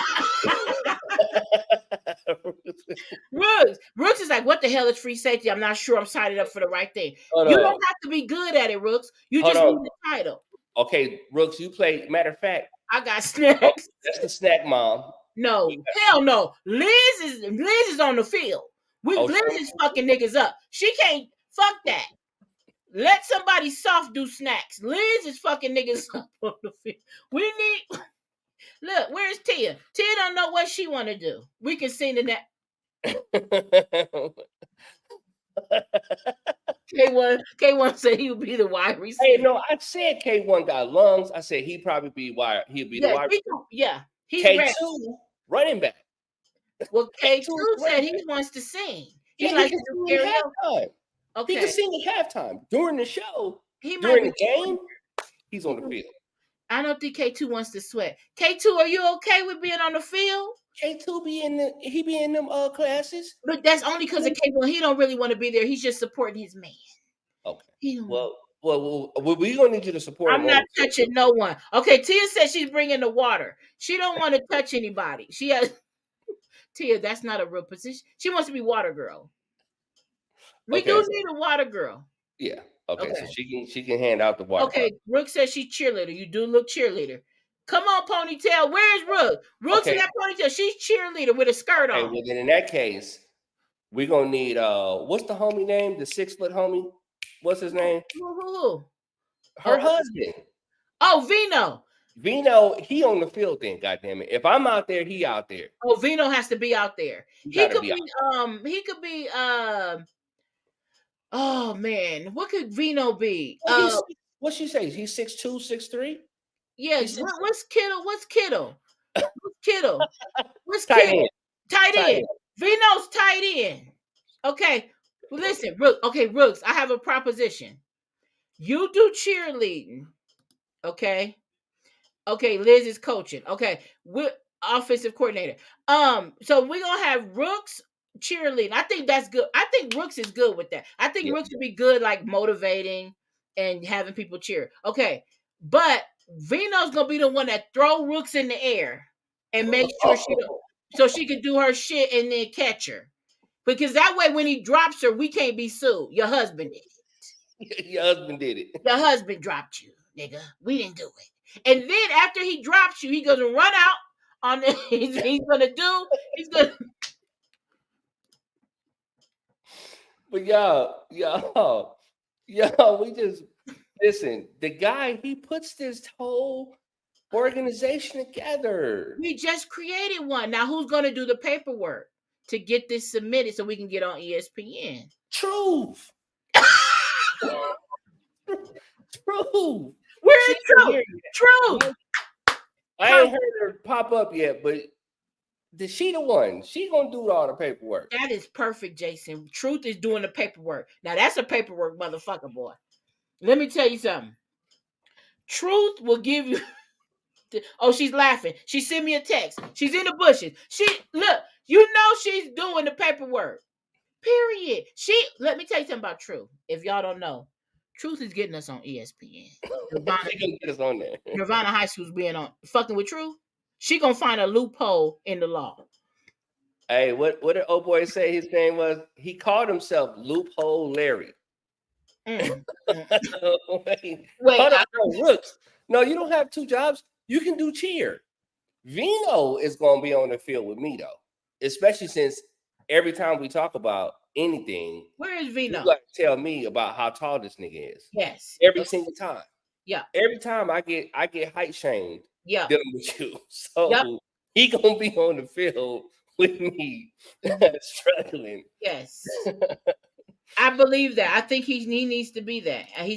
Rooks is like, what the hell is free safety? I'm not sure I'm signing up for the right thing. You don't have to be good at it, Rooks. You just need the title. Okay, Rooks, you play. Matter of fact, I got snacks. That's the snack mom. No, hell no. Liz is on the field. Liz is fucking niggas up. She can't fuck that. Let somebody soft do snacks. Liz is fucking niggas up on the field. We need. Look, where's Tia? Tia don't know what she want to do. We can sing to that. K1 said he would be the wide receiver. Hey, no, I said K1 got lungs. I said he'd probably be wide. He'll be the wide receiver. Yeah, he's K2 ready. Running back. Well, K2 said he wants to sing. He likes to do halftime. Okay. He can sing at halftime during the show. During the game, he's on the field. I don't think K2 wants to sweat. K2, are you okay with being on the field? K2 be in them classes. But that's only because of K1. He don't really want to be there. He's just supporting his man. Okay. Well, we're gonna need you to support. I'm not touching no one. Okay, Tia said she's bringing the water. She don't want to touch anybody. She has Tia. That's not a real position. She wants to be water girl. We do need a water girl. Yeah. Okay. So she can hand out the water. Okay. Rook says she's cheerleader. You do look cheerleader. Come on, ponytail. Where's Rook? Rook's in that ponytail. She's cheerleader with a skirt on. Well, then in that case, We're gonna need what's the homie name? The 6-foot homie? What's his name? Who? Her husband. Oh, Vino. Vino, he on the field then, goddamn it. If I'm out there, he out there. Oh, Vino has to be out there. He could be oh man, what could Vino be? What she say? He's 6'2", 6'3"? Yeah, what's Kittle? What's Kittle? What's tight Kittle? end. Tight end. Vino's tight end. Okay, listen, Rooks, I have a proposition. You do cheerleading, okay? Okay, Liz is coaching. Okay, we're offensive coordinator. So we're gonna have Rooks cheerleading. I think that's good. I think Rooks is good with that. I think Rooks would be good, like motivating and having people cheer. Okay, but Vino's gonna be the one that throw Rooks in the air and make sure she can do her shit and then catch her. Because that way, when he drops her, we can't be sued. Your husband did it. Your husband did it. Your husband dropped you, nigga. We didn't do it. And then after he drops you, he goes to run out on the, he's gonna. But y'all, we just listen. The guy, he puts this whole organization together. We just created one. Now who's gonna do the paperwork to get this submitted so we can get on ESPN? Truth. Truth. Where is Truth? Truth. I ain't heard her pop up yet, but she the one. She gonna do all the paperwork. That is perfect, Jason. Truth is doing the paperwork. Now that's a paperwork motherfucker, boy. Let me tell you something. Truth will give you. Oh, she's laughing. She sent me a text. She's in the bushes. She's doing the paperwork. Period. Let me tell you something about Truth. If y'all don't know, Truth is getting us on ESPN. She gonna get us on there. Nirvana High School's being on fucking with Truth. She gonna find a loophole in the law. Hey, what did old boy say his name was? He called himself Loophole Larry. Wait, hold on, Rooks. No, you don't have two jobs. You can do cheer. Vino is gonna be on the field with me though, especially since every time we talk about anything, where is Vino? You gotta tell me about how tall this nigga is. Yes, every single time. Yeah, every time I get height shamed. Yeah, dealing with you. So he gonna be on the field with me, struggling. Yes. I believe that. I think he needs to be that. And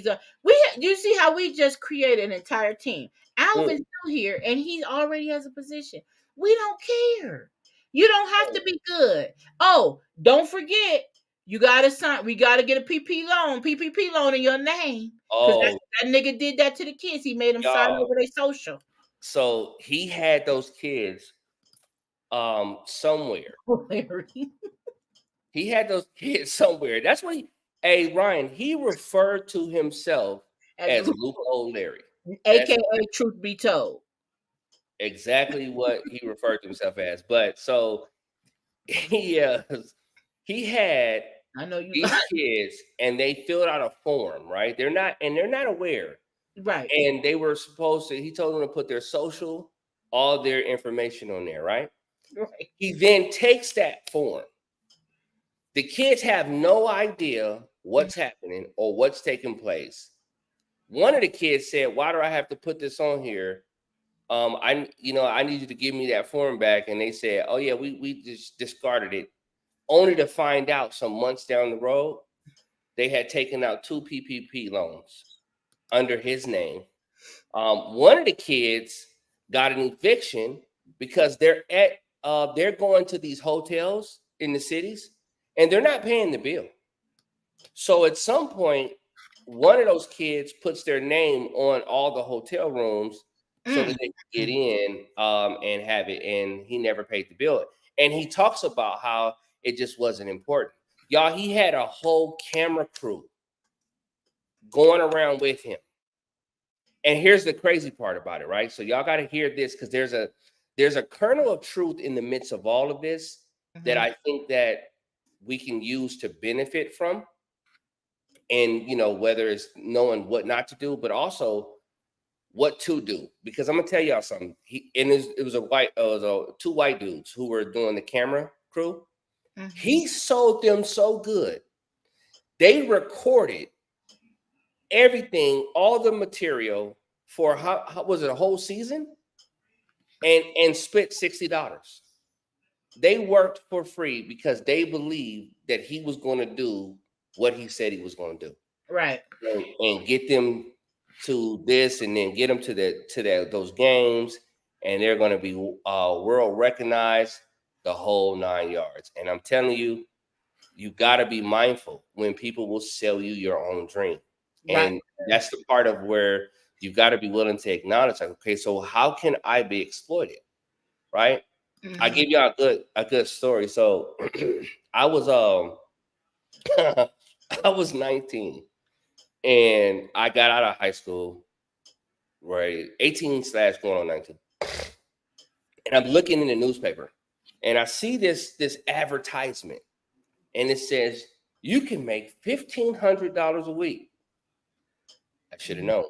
you see how we just created an entire team. Alvin's still here and he already has a position. We don't care. You don't have to be good. Oh, don't forget, you gotta sign. We gotta get a PPP loan in your name. Oh, that nigga did that to the kids. He made them sign over their social. So he had those kids somewhere. He had those kids somewhere. That's what Ryan, he referred to himself as Loophole Larry. AKA Truth Be Told. Exactly what he referred to himself as. But so he had these kids and they filled out a form, right? They're not aware. Right. And they were supposed to, he told them to put their social, all their information on there, right? Right. He then takes that form. The kids have no idea what's happening or what's taking place. One of the kids said, "Why do I have to put this on here? I need you to give me that form back." And they said, "Oh yeah, we just discarded it," only to find out some months down the road they had taken out 2 PPP loans under his name. One of the kids got an eviction because they're going to these hotels in the cities and they're not paying the bill. So at some point, one of those kids puts their name on all the hotel rooms so that they can get in and have it, and he never paid the bill. And he talks about how it just wasn't important. Y'all, he had a whole camera crew going around with him. And here's the crazy part about it, right? So y'all got to hear this because there's a kernel of truth in the midst of all of this that I think that we can use to benefit from. And, whether it's knowing what not to do, but also what to do. Because I'm going to tell y'all something. It was 2 white dudes who were doing the camera crew. He sold them so good. They recorded everything, all the material for how was it, a whole season? And spent $60. They worked for free because they believed that he was going to do what he said he was going to do. Right. And get them to this, and then get them to those games, and they're going to be world recognized, the whole 9 yards. And I'm telling you, you got to be mindful when people will sell you your own dream. Right. And that's the part of where you've got to be willing to acknowledge, like, okay, so how can I be exploited? Right. I give you a good story. So I was I was 19 and I got out of high school, right? 18/going on 19. And I'm looking in the newspaper and I see this advertisement, and it says you can make $1,500 a week. I should have known,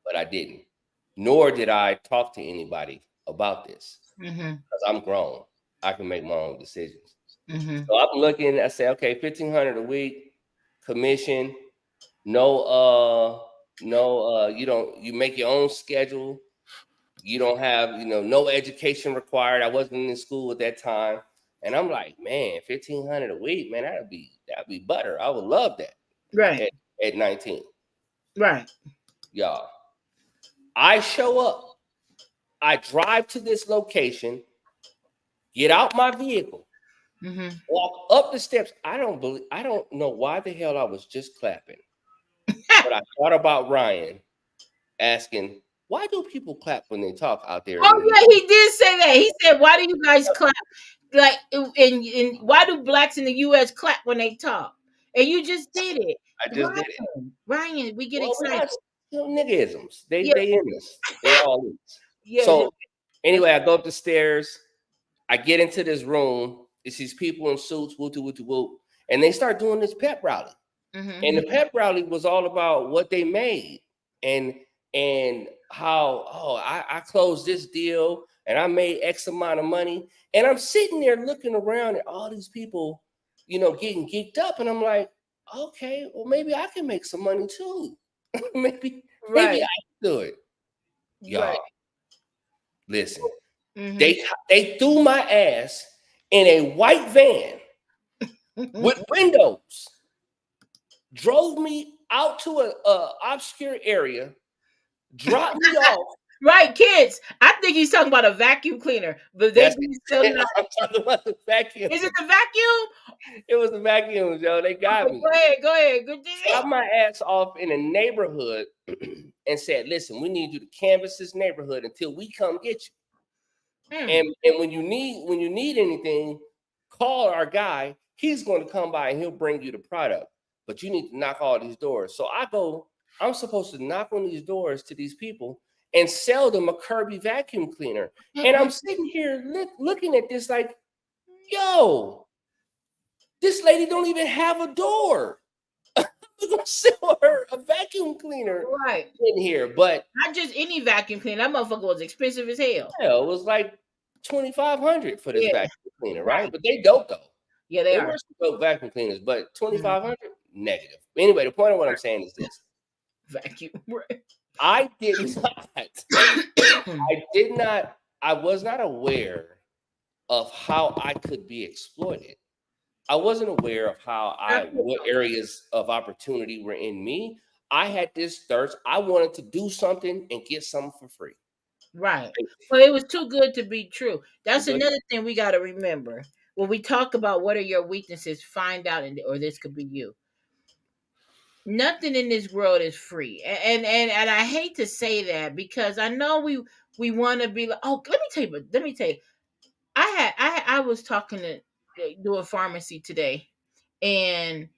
but I didn't. Nor did I talk to anybody about this because I'm grown. I can make my own decisions. So I'm looking. I say, okay, $1,500 a week, commission. No, you make your own schedule. You don't have, no education required. I wasn't in school at that time. And I'm like, man, $1,500 a week, man, that'd be butter. I would love that. Right. At 19. Right. Y'all. I show up. I drive to this location, get out my vehicle, walk up the steps. I don't know why the hell I was just clapping. But I thought about Ryan asking, why do people clap when they talk out there? Oh, yeah, he did say that. He said, why do you guys clap? Like, and why do blacks in the U.S. clap when they talk? And you just did it. I just did it. Ryan, we get excited. Niggisms. They in this. They all in this. Yeah. So anyway, I go up the stairs. I get into this room. It's these people in suits, whoop, and they start doing this pep rally. And the pep rally was all about what they made and how, I closed this deal and I made X amount of money. And I'm sitting there looking around at all these people, getting geeked up. And I'm like, okay, well, maybe I can make some money too. maybe I can do it. Y'all, listen, they threw my ass in a white van with windows, drove me out to a obscure area, dropped me off. Right, kids. I think he's talking about a vacuum cleaner, but they still not. I'm talking about the vacuum. Is it the vacuum? It was the vacuum, Joe. They got me. Go ahead. Good. Got my ass off in a neighborhood and said, "Listen, we need you to canvass this neighborhood until we come get you. And when you need anything, call our guy. He's going to come by and he'll bring you the product. But you need to knock all these doors." So I'm supposed to knock on these doors to these people and sell them a Kirby vacuum cleaner. And I'm sitting here looking at this like, yo, this lady don't even have a door. I'm gonna sell her a vacuum cleaner in here. But not just any vacuum cleaner. That motherfucker was expensive as hell. Yeah, it was like $2,500 for this vacuum cleaner, right? But they dope though. Yeah, they are. Were some dope vacuum cleaners, but $2,500 negative. Anyway, the point of what I'm saying is this: vacuum. I was not aware of how I could be exploited. I wasn't aware of what areas of opportunity were in me. I had this thirst. I wanted to do something and get something for free. Right. Well, it was too good to be true. That's another thing we got to remember. When we talk about what are your weaknesses, find out, or this could be you. Nothing in this world is free, and I hate to say that because I know we want to be like, oh, let me tell you, I was talking to do a pharmacy today, and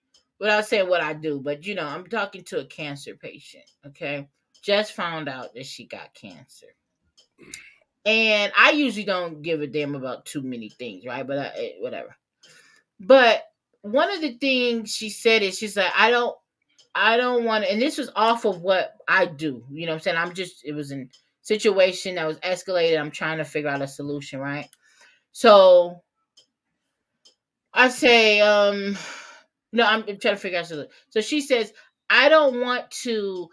without saying what I do, but I'm talking to a cancer patient. Okay, just found out that she got cancer. And I usually don't give a damn about too many things, right? But whatever. But one of the things she said is she's like, I don't want to, and this was off of what I do. You know what I'm saying? It was a situation that was escalated. I'm trying to figure out a solution, right? So I say, no, I'm trying to figure out something. So she says, I don't want to.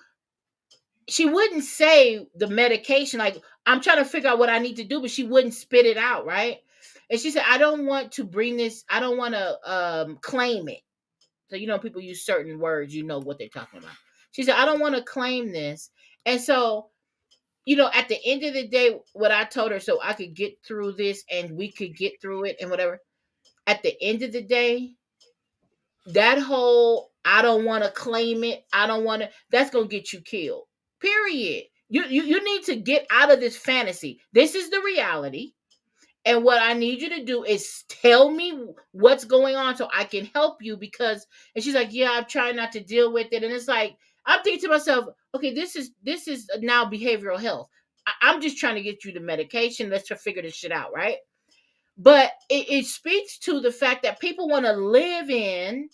She wouldn't say the medication. Like, I'm trying to figure out what I need to do, but she wouldn't spit it out, right? And she said, I don't want to bring this. I don't want to claim it. So people use certain words. You know what they're talking about. She said, I don't want to claim this, and so. At the end of the day, what I told her, so I could get through this and we could get through it and whatever. At the end of the day, that whole I don't want to claim it, I don't want to, that's gonna get you killed. Period. You need to get out of this fantasy. This is the reality. And what I need you to do is tell me what's going on so I can help you and she's like, yeah, I'm trying not to deal with it. And it's like, I'm thinking to myself, okay, this is now behavioral health. I'm just trying to get you the medication. Let's try to figure this shit out, right? But it speaks to the fact that people want to live in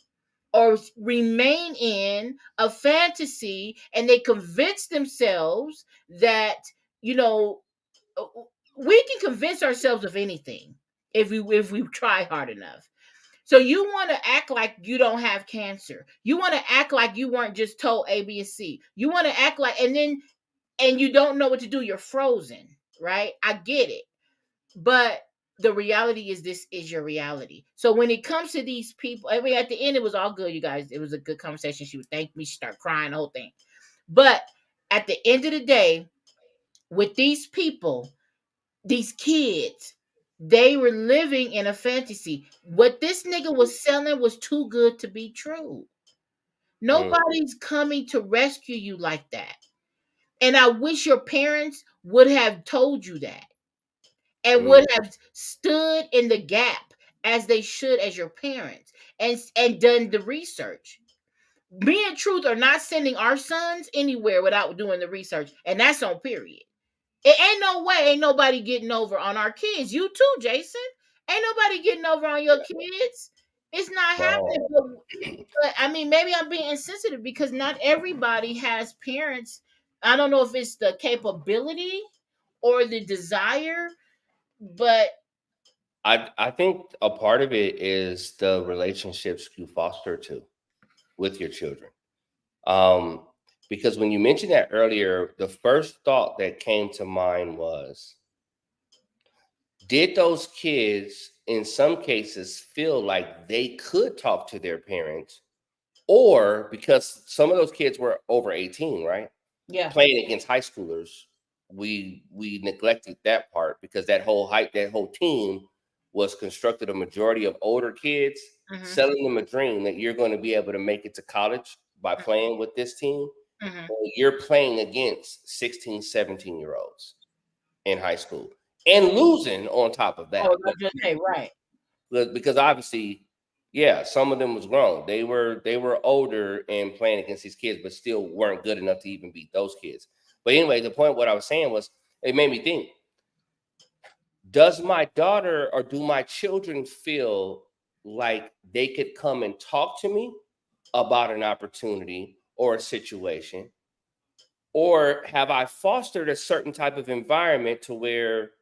or remain in a fantasy, and they convince themselves that, we can convince ourselves of anything if we try hard enough. So you want to act like you don't have cancer. You want to act like you weren't just told A, B, and C. You want to act like, and you don't know what to do. You're frozen, right? I get it. But the reality is, this is your reality. So when it comes to these people, I mean, at the end, it was all good, you guys. It was a good conversation. She would thank me. She started crying, the whole thing. But at the end of the day, with these people, these kids, they were living in a fantasy. What this nigga was selling was too good to be true. Nobody's coming to rescue you like that. And I wish your parents would have told you that and would have stood in the gap as they should as your parents and done the research. Me and Truth are not sending our sons anywhere without doing the research. And that's on period. It ain't no way, ain't nobody getting over on our kids. You too, Jason. Ain't nobody getting over on your kids. It's not happening. But I mean, maybe I'm being insensitive because not everybody has parents. I don't know if it's the capability or the desire, but I think a part of it is the relationships you foster with your children. Because when you mentioned that earlier, the first thought that came to mind was, did those kids in some cases feel like they could talk to their parents, or because some of those kids were over 18, right? Yeah. Playing against high schoolers, we neglected that part because that whole team was constructed a majority of older kids, selling them a dream that you're going to be able to make it to college by playing with this team. Well, you're playing against 16, 17-year-olds in high school and losing on top of that. Right. Because obviously, yeah, some of them was grown. They were older and playing against these kids, but still weren't good enough to even beat those kids. But anyway, the point what I was saying was, it made me think, does my daughter or do my children feel like they could come and talk to me about an opportunity or a situation? Or have I fostered a certain type of environment to where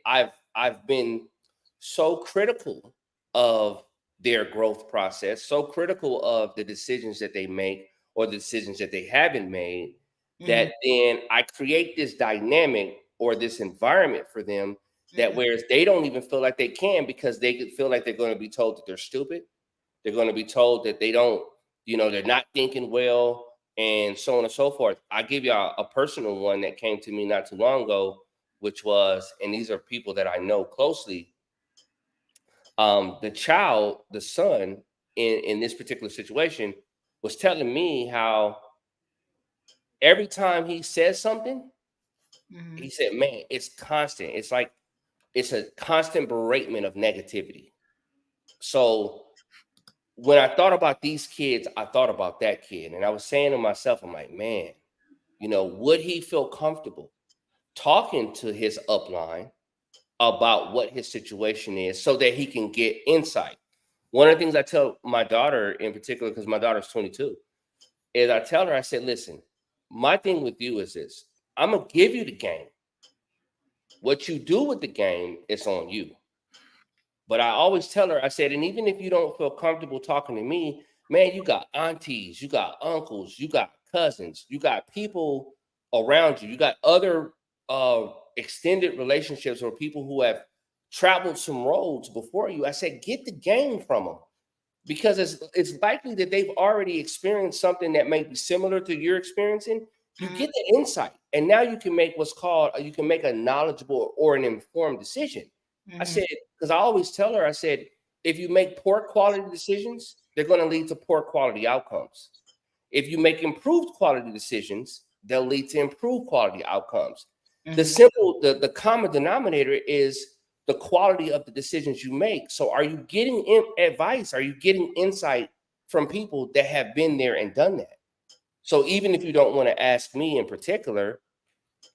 I've been so critical of their growth process, so critical of the decisions that they make or the decisions that they haven't made, that then I create this dynamic or this environment for them that whereas they don't even feel like they can, because they could feel like they're going to be told that they're stupid. They're going to be told that they don't, they're not thinking well, and so on and so forth. I give you a personal one that came to me not too long ago, which was, and these are people that I know closely. The son in this particular situation was telling me how every time he says something, he said, man, it's constant. It's like, it's a constant beratement of negativity. So when I thought about these kids, I thought about that kid. And I was saying to myself, I'm like, man, would he feel comfortable talking to his upline about what his situation is so that he can get insight? One of the things I tell my daughter in particular, because my daughter's 22, is I tell her, I said, listen, my thing with you is this. I'm going to give you the game. What you do with the game is on you. But I always tell her, I said, and even if you don't feel comfortable talking to me, man, you got aunties, you got uncles, you got cousins, you got people around you, you got other extended relationships or people who have traveled some roads before you. I said, get the game from them, because it's likely that they've already experienced something that may be similar to you're experiencing. You get the insight, and now you can make what's called, you can make a knowledgeable or an informed decision. I said, because I always tell her, I said, if you make poor quality decisions, they're going to lead to poor quality outcomes. If you make improved quality decisions, they'll lead to improved quality outcomes. The common denominator is the quality of the decisions you make. So are you getting advice? Are you getting insight from people that have been there and done that? So even if you don't want to ask me in particular,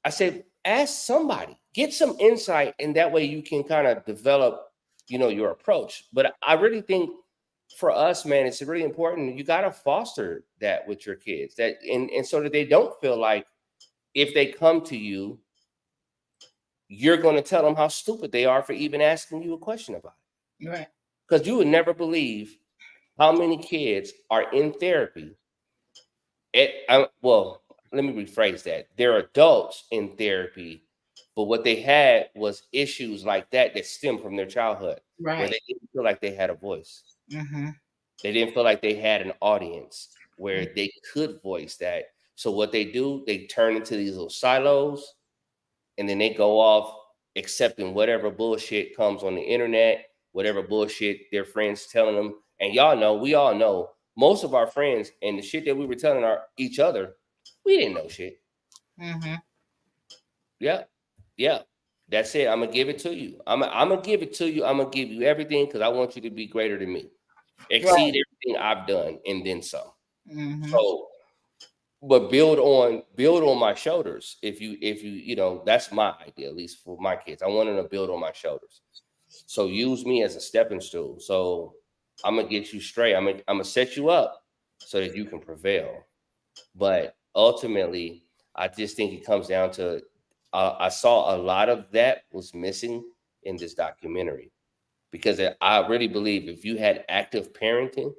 I said, ask somebody, get some insight, and that way you can kind of develop, your approach. But I really think for us, man, it's really important. You got to foster that with your kids, that and so that they don't feel like if they come to you, you're going to tell them how stupid they are for even asking you a question about it. Right. Because you would never believe how many kids are in therapy. Well, let me rephrase that. They're adults in therapy, but what they had was issues like that stem from their childhood, where Right. they didn't feel like they had a voice. Mm-hmm. They didn't feel like they had an audience where they could voice that. So what they do, they turn into these little silos, and then they go off accepting whatever bullshit comes on the internet, whatever bullshit their friends telling them. And we all know, most of our friends and the shit that we were telling each other, we didn't know shit. Mm-hmm. Yeah. That's it. I'm gonna give it to you. I'm gonna give it to you. I'm gonna give you everything because I want you to be greater than me, exceed everything I've done, and then some. Mm-hmm. So, but build on my shoulders. If you that's my idea, at least for my kids. I want them to build on my shoulders. So use me as a stepping stool. So I'm gonna get you straight. I'm gonna set you up so that you can prevail. But ultimately, I just think it comes down to I saw a lot of that was missing in this documentary, because I really believe if you had active parenting,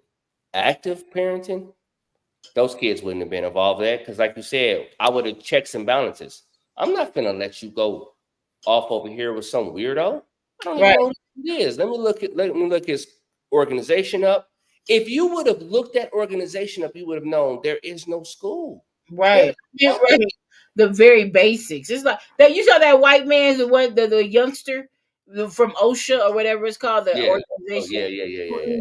those kids wouldn't have been involved in that. Because like you said, I would have checks and balances. I'm not gonna let you go off over here with some weirdo. I don't even know who he is. Let me look his organization up. If you would have looked that organization up, you would have known there is no school. Right. Yeah, right. The very basics. It's like that. You saw that white man, the youngster from OSHA or whatever it's called, the organization. Yeah.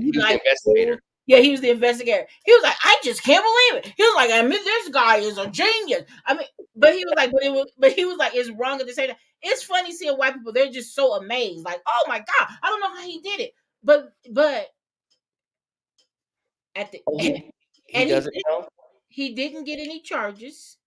He was the investigator. Yeah, he was the investigator. He was like, I just can't believe it. He was like, I mean, this guy is a genius. I mean, but he was like, it's wrong at the same time. It's funny seeing white people, they're just so amazed. Like, oh my God, I don't know how he did it. But at the he doesn't know. He didn't get any charges.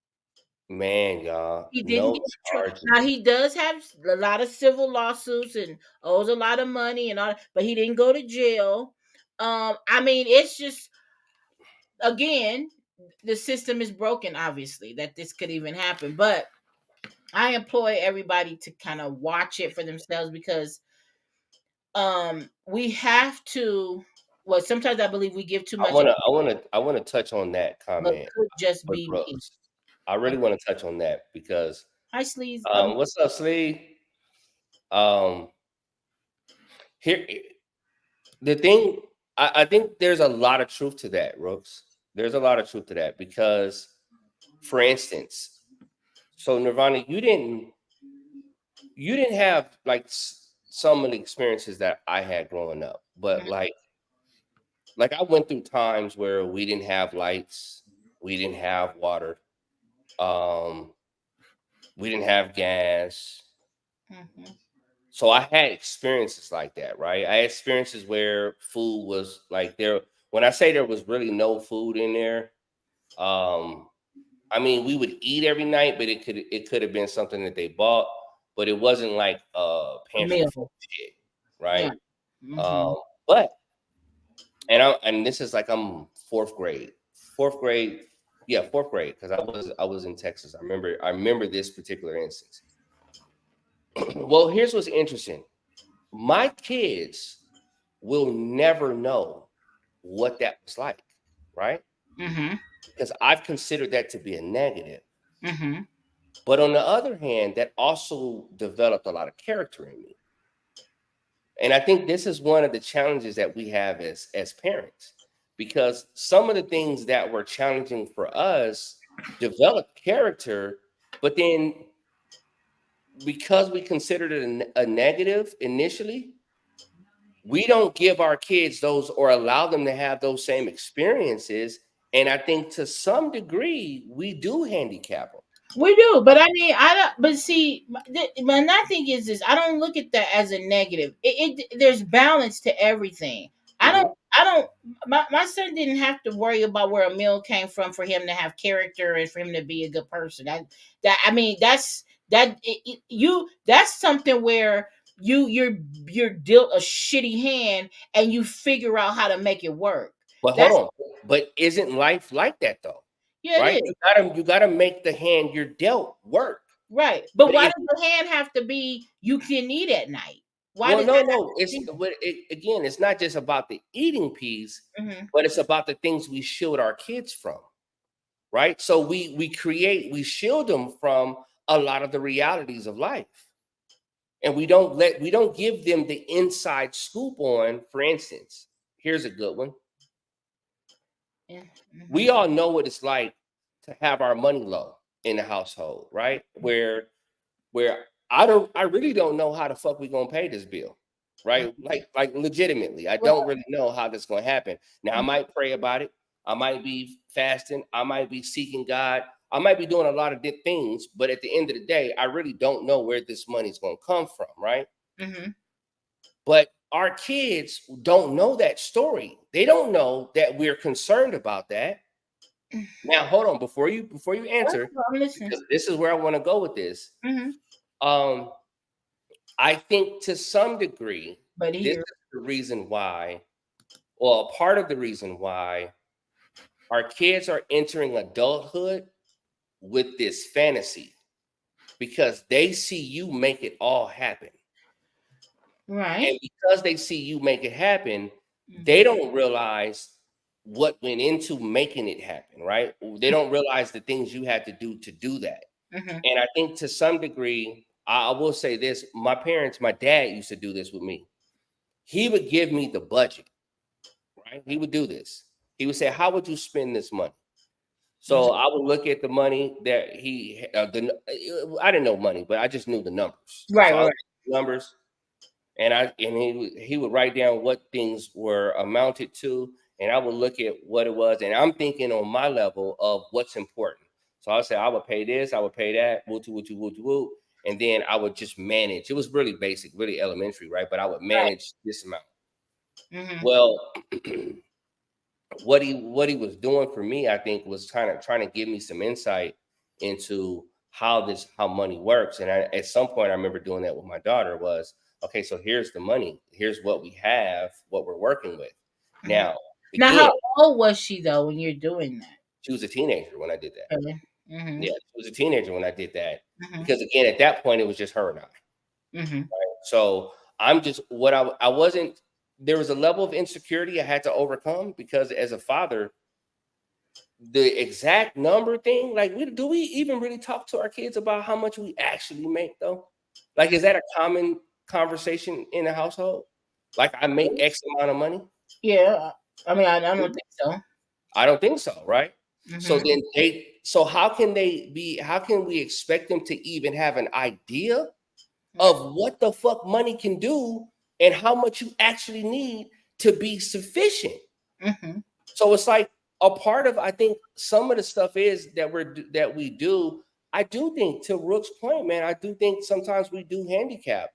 Man, y'all. He didn't get charges. Now he does have a lot of civil lawsuits and owes a lot of money and all, but he didn't go to jail. I mean, it's just, again, the system is broken, obviously, that this could even happen. But I employ everybody to kind of watch it for themselves, because we have to. Well, sometimes I believe we give too much. I want to touch on that comment. But could just be me. I really want to touch on that because. Hi, Sleeves. What's up, Slee? Here, the thing. I think there's a lot of truth to that, Rooks. There's a lot of truth to that because, for instance, so Nirvana, you didn't have like some of the experiences that I had growing up, but like I went through times where we didn't have lights, we didn't have water, we didn't have gas. Mm-hmm. So I had experiences like that, right? I had experiences where food was like there. When I say there was really no food in there, I mean, we would eat every night, but it could have been something that they bought, but it wasn't like pantry food shit, right? Yeah. Mm-hmm. But and this is like I'm fourth grade, because I was in Texas. I remember this particular instance. Well, here's what's interesting. my kids will never know what that was like, right? Mm-hmm. Because I've considered that to be a negative. Mm-hmm. But on the other hand, that also developed a lot of character in me. And I think this is one of the challenges that we have as parents, because some of the things that were challenging for us developed character, but then because we considered it a negative initially, we don't give our kids those or allow them to have those same experiences. And I think to some degree, we do handicap them. We do, but I mean, I don't. But see, my thing is this: I don't look at that as a negative. There's balance to everything. I Mhm. don't. I don't. My son didn't have to worry about where a meal came from for him to have character and for him to be a good person. I mean, that's something where you're dealt a shitty hand and you figure out how to make it work. But hold That's on. But isn't life like that though? yeah, Right? it is. You gotta make the hand you're dealt work. Right. But But why if does the hand have to be you can eat at night? Why well, does that have no, to it's be? again, it's not just about the eating piece, Mm-hmm. but it's about the things we shield our kids from. Right? So we shield them from a lot of the realities of life. And we don't give them the inside scoop on, for instance, here's a good one. Yeah. We all know what it's like to have our money low in the household, right? Where I really don't know how the fuck we gonna pay this bill, right? Like legitimately, I don't really know how this gonna happen. Now I might pray about it. I might be fasting. I might be seeking God. I might be doing a lot of things, but at the end of the day, I really don't know where this money's gonna come from, right? Mm-hmm. But our kids don't know that story. They don't know that we're concerned about that. Now, hold on before you answer, I'm listening. because this is where I want to go with this. Mm-hmm. I think to some degree, But this here, is the reason why, well, part of the reason why our kids are entering adulthood with this fantasy, because they see you make it all happen. right? And because they see you make it happen, they don't realize what went into making it happen, right? They don't realize the things you had to do that. Mm-hmm. And I think to some degree, I will say this, my dad used to do this with me. He would give me the budget, right? He would do this. He would say, how would you spend this money? So I would look at the money that I didn't know money, but I just knew the numbers. Right, So I right. looked at the numbers, and he would write down what things were amounted to, and I would look at what it was, and I'm thinking on my level of what's important. So I would say I would pay this, I would pay that, woo, and then I would just manage. It was really basic, really elementary, right? But I would manage this amount. Mm-hmm. Well, what he was doing for me, I think, was trying to give me some insight into how money works. And at some point, I remember doing that with my daughter. Was okay. So here's the money. Here's what we have. What we're working with. Now, Now, again, how old was she though when you're doing that? she was a teenager when I did that. Okay. Mm-hmm. Yeah, she was a teenager when I did that. Mm-hmm. Because again, at that point, it was just her and I. Mm-hmm. So I'm just I wasn't. There was a level of insecurity I had to overcome, because as a father, the exact number thing, like, do we even really talk to our kids about how much we actually make though? Like, is that a common conversation in the household? Like, I make X amount of money? Yeah. I mean, I don't think so. I don't think so, right? Mm-hmm. So how can we expect them to even have an idea of what the fuck money can do and how much you actually need to be sufficient? Mm-hmm. So it's like a part of, I think, some of the stuff is that we do. I do think, to Rook's point, man, I do think sometimes we do handicap,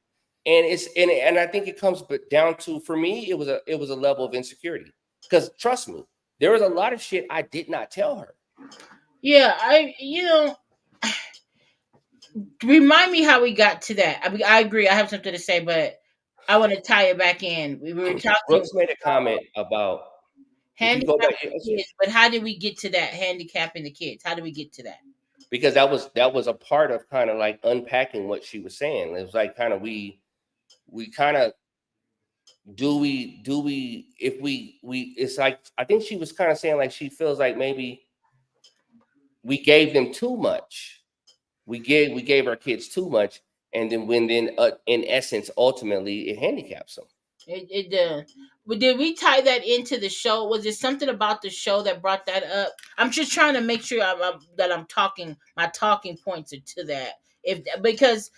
and and I think it comes down to, for me, it was a level of insecurity, because trust me, there was a lot of shit I did not tell her. Yeah, remind me how we got to that. I mean, I agree. I have something to say, but I want to tie it back in. We were talking. Brooks made a comment about handicapping the kids, but how did we get to that? Handicapping the kids. How did we get to that? Because that was a part of kind of like unpacking what she was saying. It was like kind of we kind of do we if we it's like, I think she was kind of saying like she feels like maybe we gave them too much. We gave our kids too much, and then in essence, ultimately, it handicaps them. It does. But did we tie that into the show? Was it something about the show that brought that up? I'm just trying to make sure that I'm talking. My talking points are to that. If because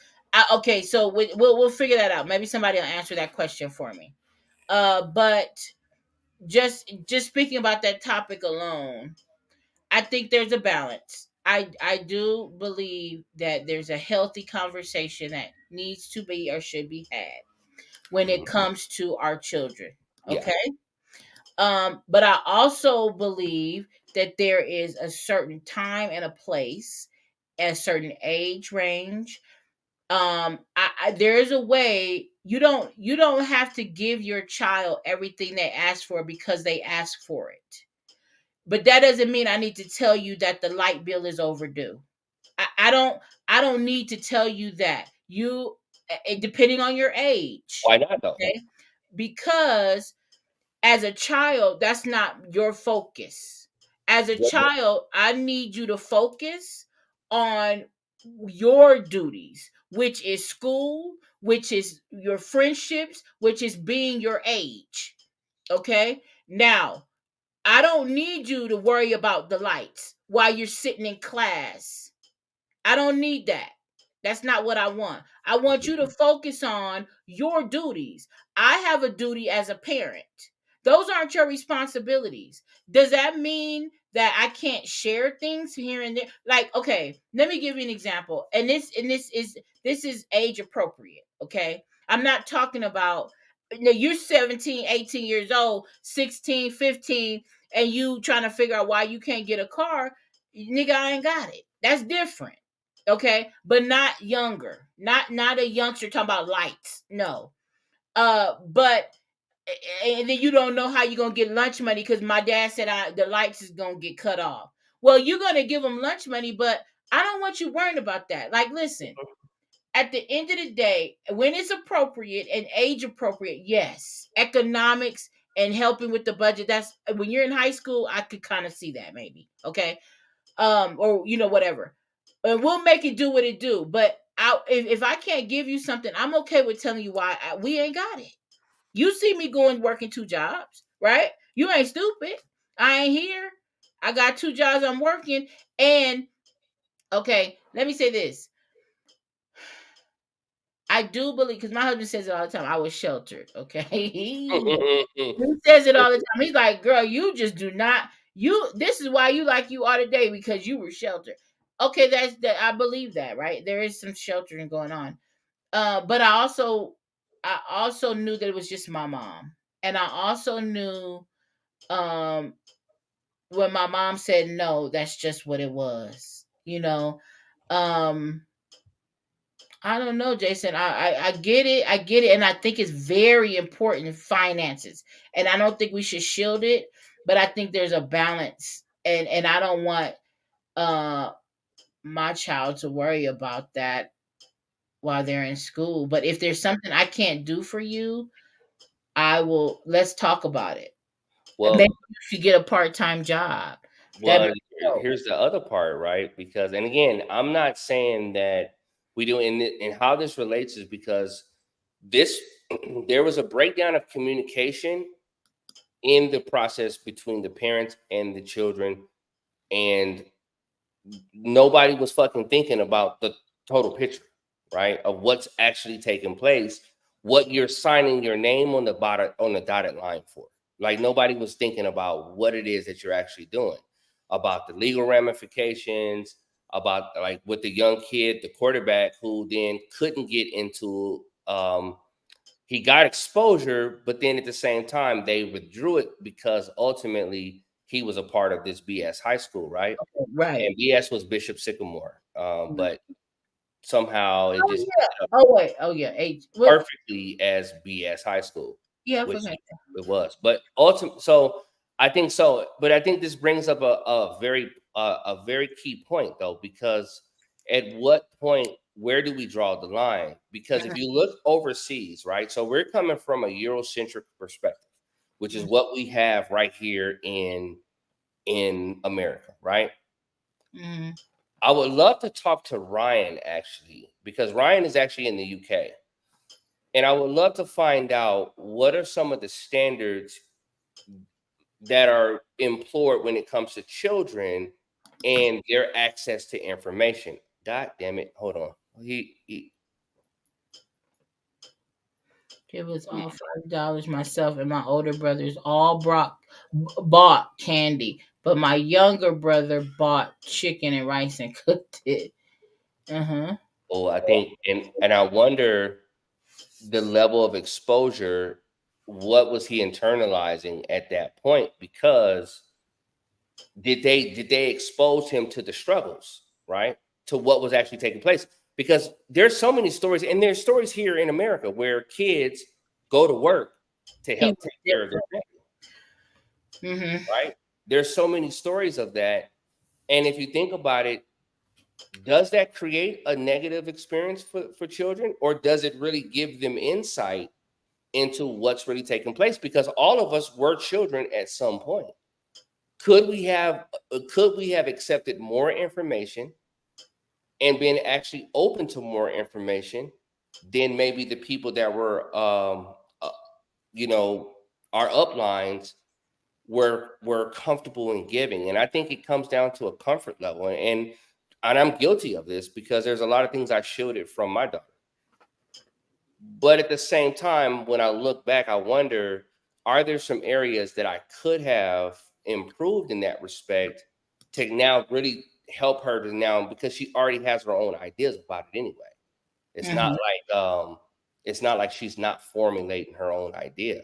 okay, so we'll figure that out. Maybe somebody will answer that question for me. But just speaking about that topic alone, I think there's a balance. I do believe that there's a healthy conversation that needs to be or should be had when it comes to our children. Okay. But I also believe that there is a certain time and a place, a certain age range. There is a way you don't have to give your child everything they ask for because they ask for it. But that doesn't mean I need to tell you that the light bill is overdue. I don't need to tell you that. You depending on your age. Why not though? Okay? Because as a child, that's not your focus. As a child, I need you to focus on your duties, which is school, which is your friendships, which is being your age. Okay? Now, I don't need you to worry about the lights while you're sitting in class. I don't need that. That's not what I want. I want you to focus on your duties. I have a duty as a parent. Those aren't your responsibilities. Does that mean that I can't share things here and there? Like, okay, let me give you an example. And this is age appropriate, okay? I'm not talking about you're 17, 18 years old, 16, 15, and you trying to figure out why you can't get a car. Nigga, I ain't got it. That's different. Okay, but not younger, not a youngster talking about lights. No, but and then you don't know how you're gonna get lunch money because my dad said the lights is gonna get cut off. Well, you're gonna give them lunch money, but I don't want you worrying about that. Like, listen, at the end of the day, when it's appropriate and age appropriate, yes, economics and helping with the budget. That's when you're in high school. I could kind of see that maybe. Okay, or whatever. And we'll make it do what it do. But if I can't give you something, I'm okay with telling you why we ain't got it. You see me working 2 jobs, right? You ain't stupid. I ain't here. I got 2 jobs I'm working. And okay, let me say this. I do believe, because my husband says it all the time, I was sheltered. Okay. He says it all the time. He's like, girl, you just do not. This is why you like you are today, because you were sheltered. Okay, that's that. I believe that, right? There is some sheltering going on. But I also knew that it was just my mom. And I also knew when my mom said no, that's just what it was. I don't know, Jason. I get it. I get it. And I think it's very important in finances. And I don't think we should shield it, but I think there's a balance. And I don't want my child to worry about that while they're in school. But if there's something I can't do for you, let's talk about it. Well, maybe you should get a part-time job. Well, here's the other part, right? Because, and again, I'm not saying that we do, and how this relates is because there was a breakdown of communication in the process between the parents and the children, and nobody was fucking thinking about the total picture, right? Of what's actually taking place, what you're signing your name on the dotted line for. Like, nobody was thinking about what it is that you're actually doing, about the legal ramifications, about like with the young kid, the quarterback, who then couldn't get into he got exposure, but then at the same time they withdrew it because ultimately he was a part of this BS high school, right? Right. And BS was Bishop Sycamore, but somehow it just perfectly as BS high school. Yeah, which it was. But ultimately, so I think so. But I think this brings up a very key point, though, because at what point where do we draw the line? Because if you look overseas, right? So we're coming from a Eurocentric perspective, which is what we have right here in America, right? Mm-hmm. I would love to talk to Ryan actually, because Ryan is actually in the UK. And I would love to find out what are some of the standards that are employed when it comes to children and their access to information. God damn it. Hold on. He It was all $5 myself, and my older brothers all bought candy, but my younger brother bought chicken and rice and cooked it. Oh, I think, and I wonder the level of exposure. What was he internalizing at that point? Because did they expose him to the struggles, right? To what was actually taking place? Because there's so many stories, and there's stories here in America where kids go to work to help take care of their family. Right? There's so many stories of that. And if you think about it, does that create a negative experience for children, or does it really give them insight into what's really taking place? Because all of us were children at some point. Could we have accepted more information and been actually open to more information than maybe the people that were our uplines were comfortable in giving? And I think it comes down to a comfort level, and I'm guilty of this because there's a lot of things I shielded from my daughter. But at the same time, when I look back, I wonder, are there some areas that I could have improved in that respect to now really help her to now, because she already has her own ideas about it anyway. It's not like she's not formulating her own idea.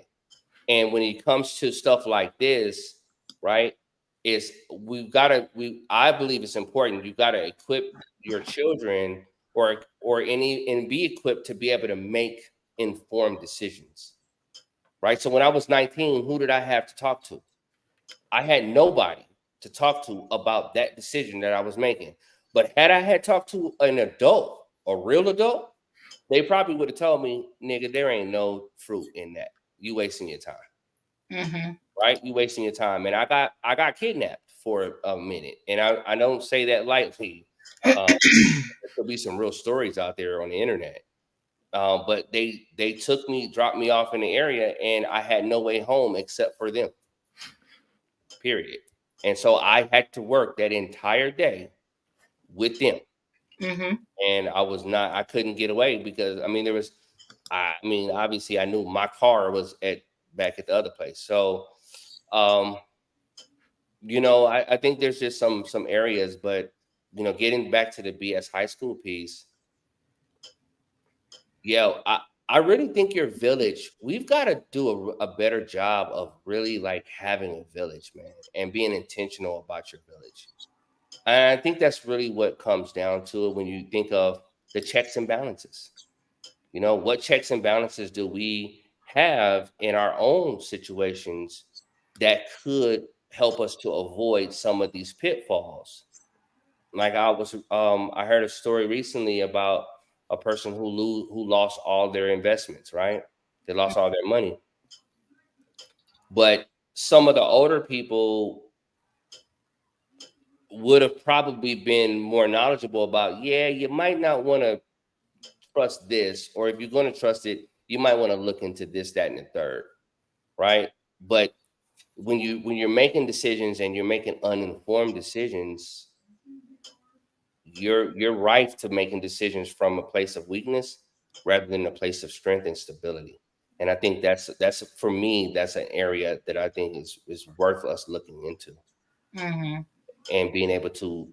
And when it comes to stuff like this, right, I believe it's important. You've got to equip your children and be equipped to be able to make informed decisions, right? So when I was 19, who did I have to talk to? I had nobody to talk to about that decision that I was making. But had I had talked to an adult, a real adult, they probably would have told me, nigga, there ain't no fruit in that. You wasting your time. Right? You wasting your time. And I got kidnapped for a minute. And I don't say that lightly. There could be some real stories out there on the internet. But they took me, dropped me off in the area, and I had no way home except for them. Period. And so I had to work that entire day with them. And I couldn't get away because obviously I knew my car was back at the other place. So, I think there's just some areas, but getting back to the BS high school piece, I really think your village, we've got to do a better job of really like having a village, man, and being intentional about your village. And I think that's really what comes down to it when you think of the checks and balances. What checks and balances do we have in our own situations that could help us to avoid some of these pitfalls? Like I heard a story recently about a person who lost all their investments, right? They lost all their money. But some of the older people would have probably been more knowledgeable about, you might not want to trust this, or if you're going to trust it, you might want to look into this, that, and the third, right? But when you're making decisions and you're making uninformed decisions, you're rife to making decisions from a place of weakness rather than a place of strength and stability. And I think that's for me, that's an area that I think is worth us looking into. And being able to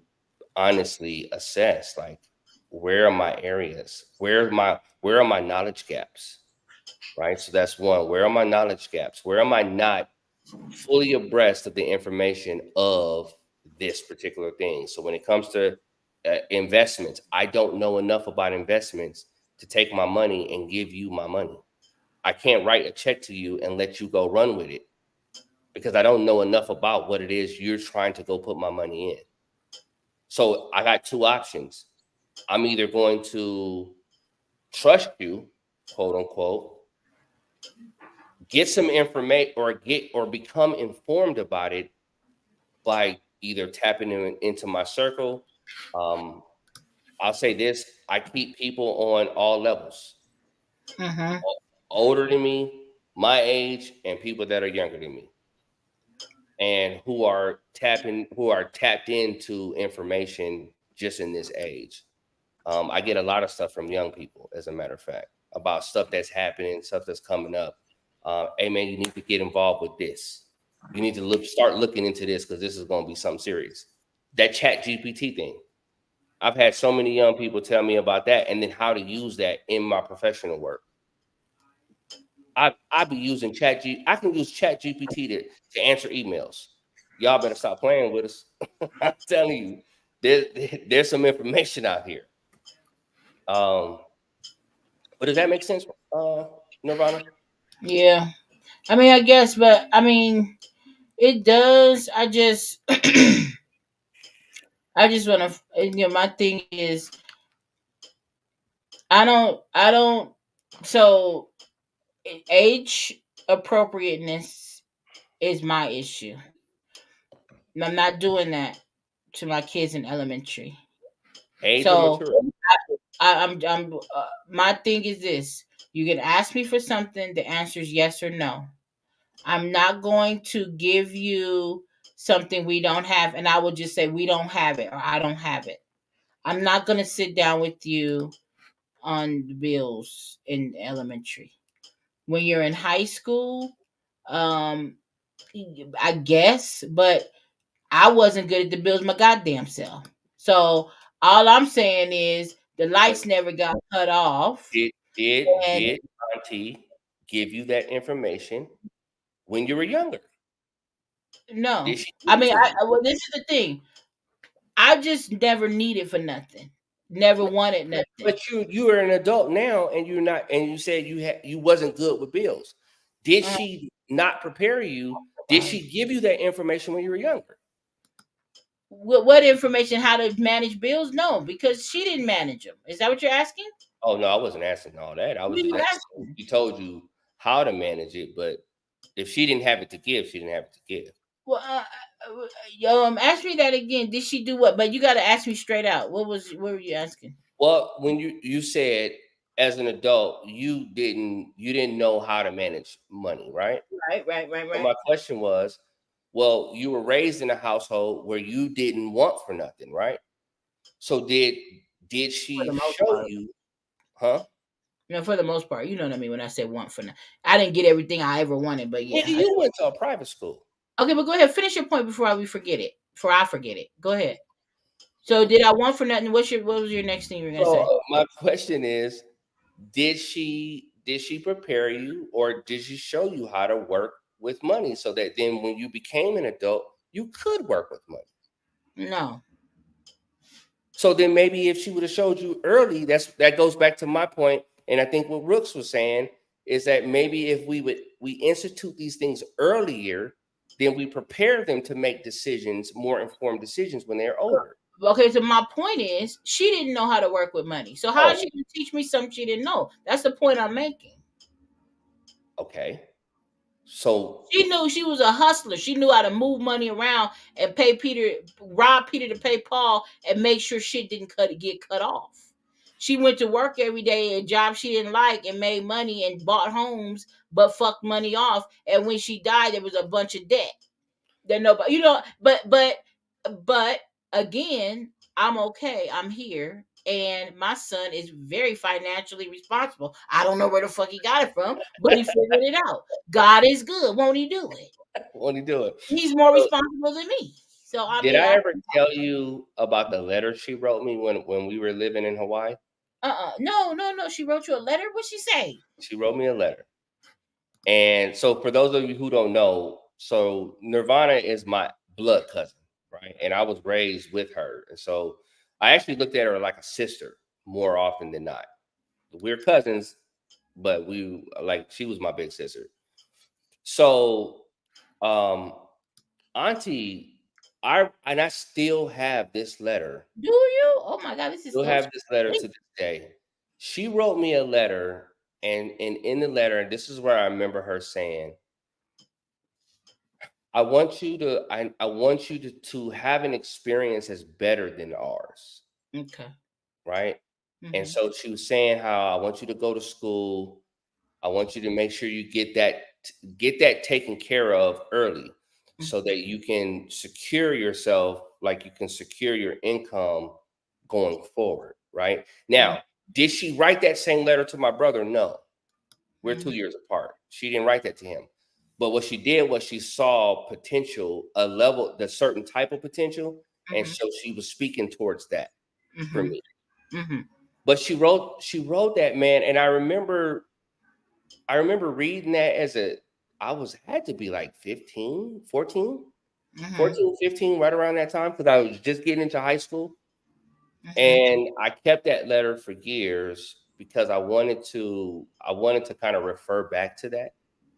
honestly assess, like, where are my areas? Where are my knowledge gaps? Right. So that's one. Where are my knowledge gaps? Where am I not fully abreast of the information of this particular thing? So when it comes to investments, I don't know enough about investments to take my money and give you my money. I can't write a check to you and let you go run with it because I don't know enough about what it is you're trying to go put my money in. So I got two options. I'm either going to trust you, quote unquote, get some information or become informed about it by either tapping into my circle. I'll say this: I keep people on all levels, Mm-hmm. older than me, my age, and people that are younger than me, and who are tapped into information just in this age. I get a lot of stuff from young people, as a matter of fact, about stuff that's happening, stuff that's coming up. Hey man, you need to get involved with this. You need to start looking into this because this is going to be something serious. That Chat GPT thing. I've had so many young people tell me about that, and then how to use that in my professional work. I be using I can use Chat GPT to answer emails. Y'all better stop playing with us. I'm telling you, there's some information out here. But does that make sense, Nirvana? Yeah. I mean, I guess, but I mean, it does. I just, I just want to, you know, my thing is, I don't, so age appropriateness is my issue. And I'm not doing that to my kids in elementary. Age or So maturity? my thing is this: you can ask me for something. The answer is yes or no. I'm not going to give you something we don't have, and I will just say we don't have it or I don't have it. I'm not going to sit down with you on the bills in elementary. When you're in high school, um, I guess, but I wasn't good at the bills my goddamn self. So all I'm saying is the lights never got cut off. And Did Auntie give you that information when you were younger? no, Did she I give it mean, to you? well, this is the thing. I just never needed for nothing. Never wanted nothing. But you are an adult now, and you're not. And you said you wasn't good with bills. Did she not prepare you? Did she give you that information when you were younger? What information? How to manage bills? No, because she didn't manage them. Is that what you're asking? Oh no, I wasn't asking all that. I What was are just you asking. asking? She told you how to manage it, but if she didn't have it to give, she didn't have it to give. Well, ask me that again. Did she do what? But you got to ask me straight out. What were you asking? Well, when you said as an adult you didn't know how to manage money, right? Right. So my question was, well, you were raised in a household where you didn't want for nothing, right? So did For the she most show part. you, huh? No, for the most part, you know what I mean. When I say want for nothing, I didn't get everything I ever wanted, but yeah. Nigga, you went to a private school. Okay, but go ahead. Finish your point before we forget it. Before I forget it. Go ahead. So did I want for nothing? What was your next thing you were gonna So say? my question is, did she prepare you, or did she show you how to work with money so that then when you became an adult you could work with money? No. So then maybe if she would have showed you early, that goes back to my point, and I think what Rooks was saying is that maybe if we institute these things earlier, then we prepare them to make more informed decisions when they're older. Okay, so my point is she didn't know how to work with money. So how is Oh. she gonna teach me something she didn't know? That's the point I'm making. Okay. So She knew she was a hustler. She knew how to move money around and rob Peter to pay Paul, and make sure shit didn't get cut off. She went to work every day, a job she didn't like, and made money and bought homes, but fucked money off. And when she died, there was a bunch of debt that nobody, but again, I'm okay. I'm here. And my son is very financially responsible. I don't know where the fuck he got it from, but he figured it out. God is good. Won't he do it? won't he do it? He's more So, responsible than me. So I did mean, I ever tell you about the letter she wrote me when we were living in Hawaii? No. She wrote you a letter. What'd she say? She wrote me a letter. And so for those of you who don't know, so Nirvana is my blood cousin, right? And I was raised with her. And so I actually looked at her like a sister more often than not. We're cousins, but she was my big sister. So Auntie, I still have this letter. Do you? Oh my God, this is Still so have this letter sweet. to this day. She wrote me a letter, and in the letter, and this is where I remember her saying, I want you to have an experience that's better than ours. Okay. Right. And Mhm. so she was saying how I want you to go to school. I want you to make sure you get that taken care of early so that you can secure yourself like you can secure your income going forward. Right. Now, did she write that same letter to my brother? No. We're 2 years apart. She didn't write that to him. But what she did was she saw potential, the certain type of potential. And so she was speaking towards that for me. But she wrote that, man. And I remember reading that had to be like 15, 14, 15, right around that time. Cause I was just getting into high school. And I kept that letter for years because I wanted to kind of refer back to that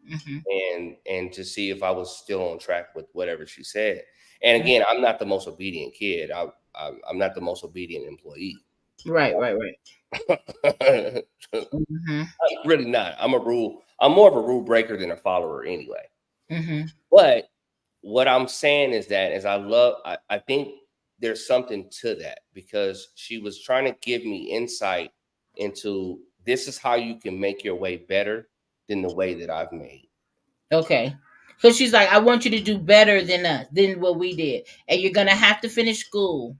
and to see if I was still on track with whatever she said. And again, I'm not the most obedient kid. I'm not the most obedient employee. Right. I'm really not. I'm more of a rule breaker than a follower anyway. Mm-hmm. But what I'm saying is that I think there's something to that because she was trying to give me insight into this is how you can make your way better than the way that I've made. Okay. Because she's like, I want you to do better than what we did. And you're going to have to finish school.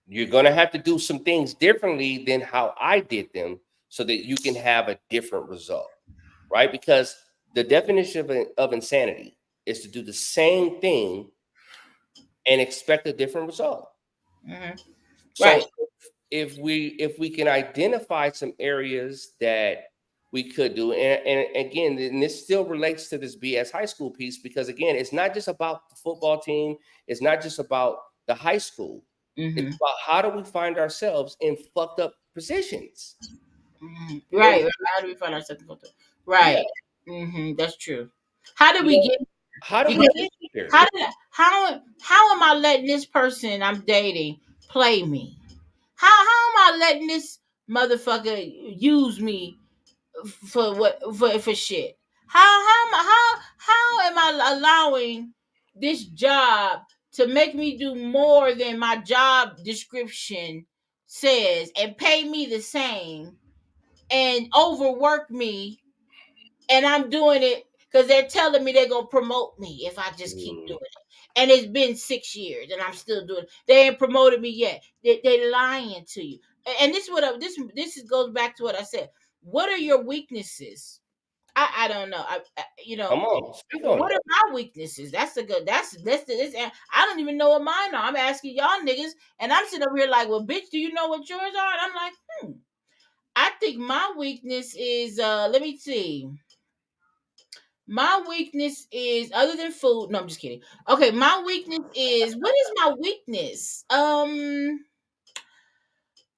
You're going to have to do some things differently than how I did them so that you can have a different result, right? Because the definition of insanity is to do the same thing and expect a different result. So right. if we can identify some areas that we could do, and again, and this still relates to this BS high school piece, because again, it's not just about the football team, it's not just about the high school. It's about how do we find ourselves in fucked up positions. Right. How do we find ourselves in fucked up? Right. Yeah. That's true. How do we get? How do we get here? How am I letting this person I'm dating play me? How am I letting this motherfucker use me for shit? How am I allowing this job to make me do more than my job description says and pay me the same and overwork me, and I'm doing it because they're telling me they're gonna promote me if I just keep doing it. And it's been 6 years and I'm still doing it. They ain't promoted me yet. They lying to you. And this is what this goes back to what I said. What are your weaknesses? I don't know. Come on, speak on what it. are my weaknesses? That's I don't even know what mine are. I'm asking y'all niggas, and I'm sitting over here like, well, bitch, do you know what yours are? And I'm like, I think my weakness is let me see. My weakness is other than food. No, I'm just kidding. Okay, my weakness is what is my weakness?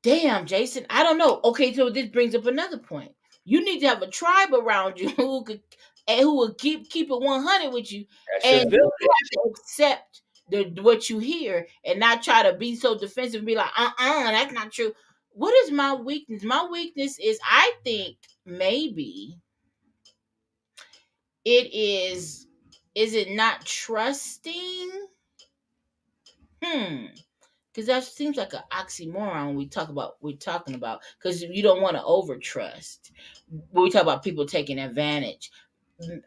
Damn, Jason, I don't know. Okay, so this brings up another point. You need to have a tribe around you who will keep it 100 with you, That's and your you village. have to accept what you hear and not try to be so defensive and be like, that's not true. What is my weakness? My weakness is I think maybe it is it not trusting? Because that seems like an oxymoron we're talking about because you don't want to over trust. When we talk about people taking advantage,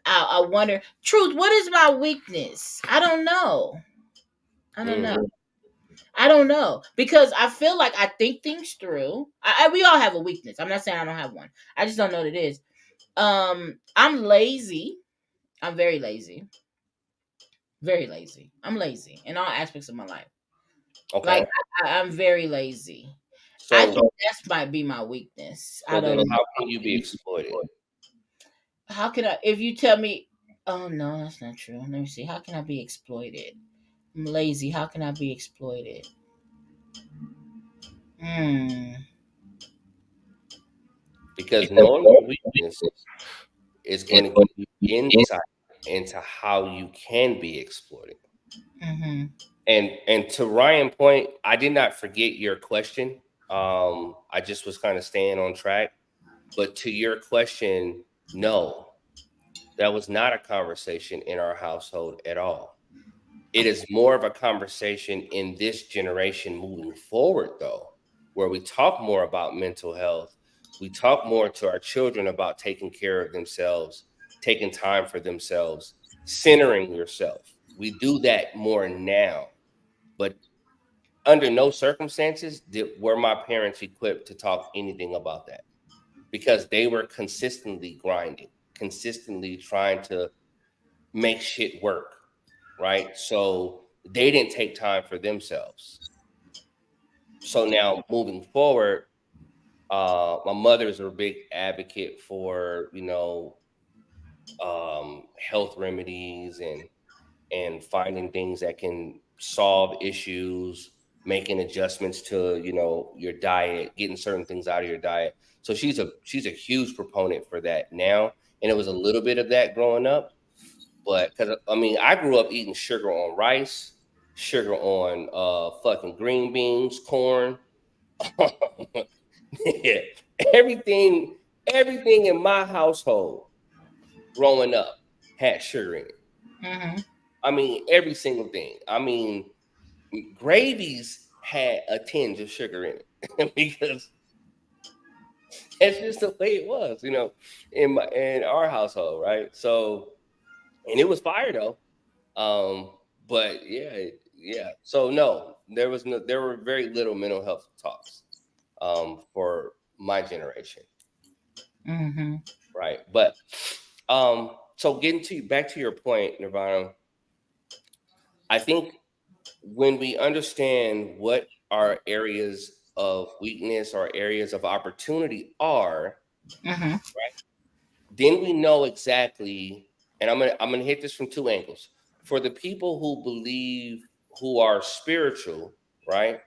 I wonder, truth, what is my weakness? I don't know. I don't know because I feel like I think things through. We all have a weakness. I'm not saying I don't have one. I just don't know what it is. I'm lazy. I'm very lazy. Very lazy. I'm lazy in all aspects of my life. Okay. Like I'm very lazy. So I think that might be my weakness. So I don't know. how can you be exploited? How can I? If you tell me, oh no, that's not true. Let me see. How can I be exploited? I'm lazy. How can I be exploited? Because knowing your weakness is going to give you insight into how you can be exploited. And to Ryan's point, I did not forget your question. I just was kind of staying on track. But to your question, no, that was not a conversation in our household at all. It is more of a conversation in this generation moving forward, though, where we talk more about mental health. We talk more to our children about taking care of themselves, taking time for themselves, centering yourself. We do that more now. But under no circumstances were my parents equipped to talk anything about that, because they were consistently grinding, consistently trying to make shit work, right? So they didn't take time for themselves. So now moving forward, my mother's a big advocate for, health remedies and finding things that can solve issues, making adjustments to, your diet, getting certain things out of your diet. So she's a huge proponent for that now. And it was a little bit of that growing up. But I grew up eating sugar on rice, sugar on fucking green beans, corn. Yeah. Everything in my household growing up had sugar in it. Mm-hmm. Every single thing. Gravies had a tinge of sugar in it because that's just the way it was, in our household, right? So, and it was fire though. But yeah. So no, there were very little mental health talks, for my generation, Mm-hmm. right? But, so getting back to your point, Nirvana, I think when we understand what our areas of weakness or areas of opportunity are, Mm-hmm. right, then we know exactly. And I'm gonna hit this from two angles. For the people who are spiritual, right,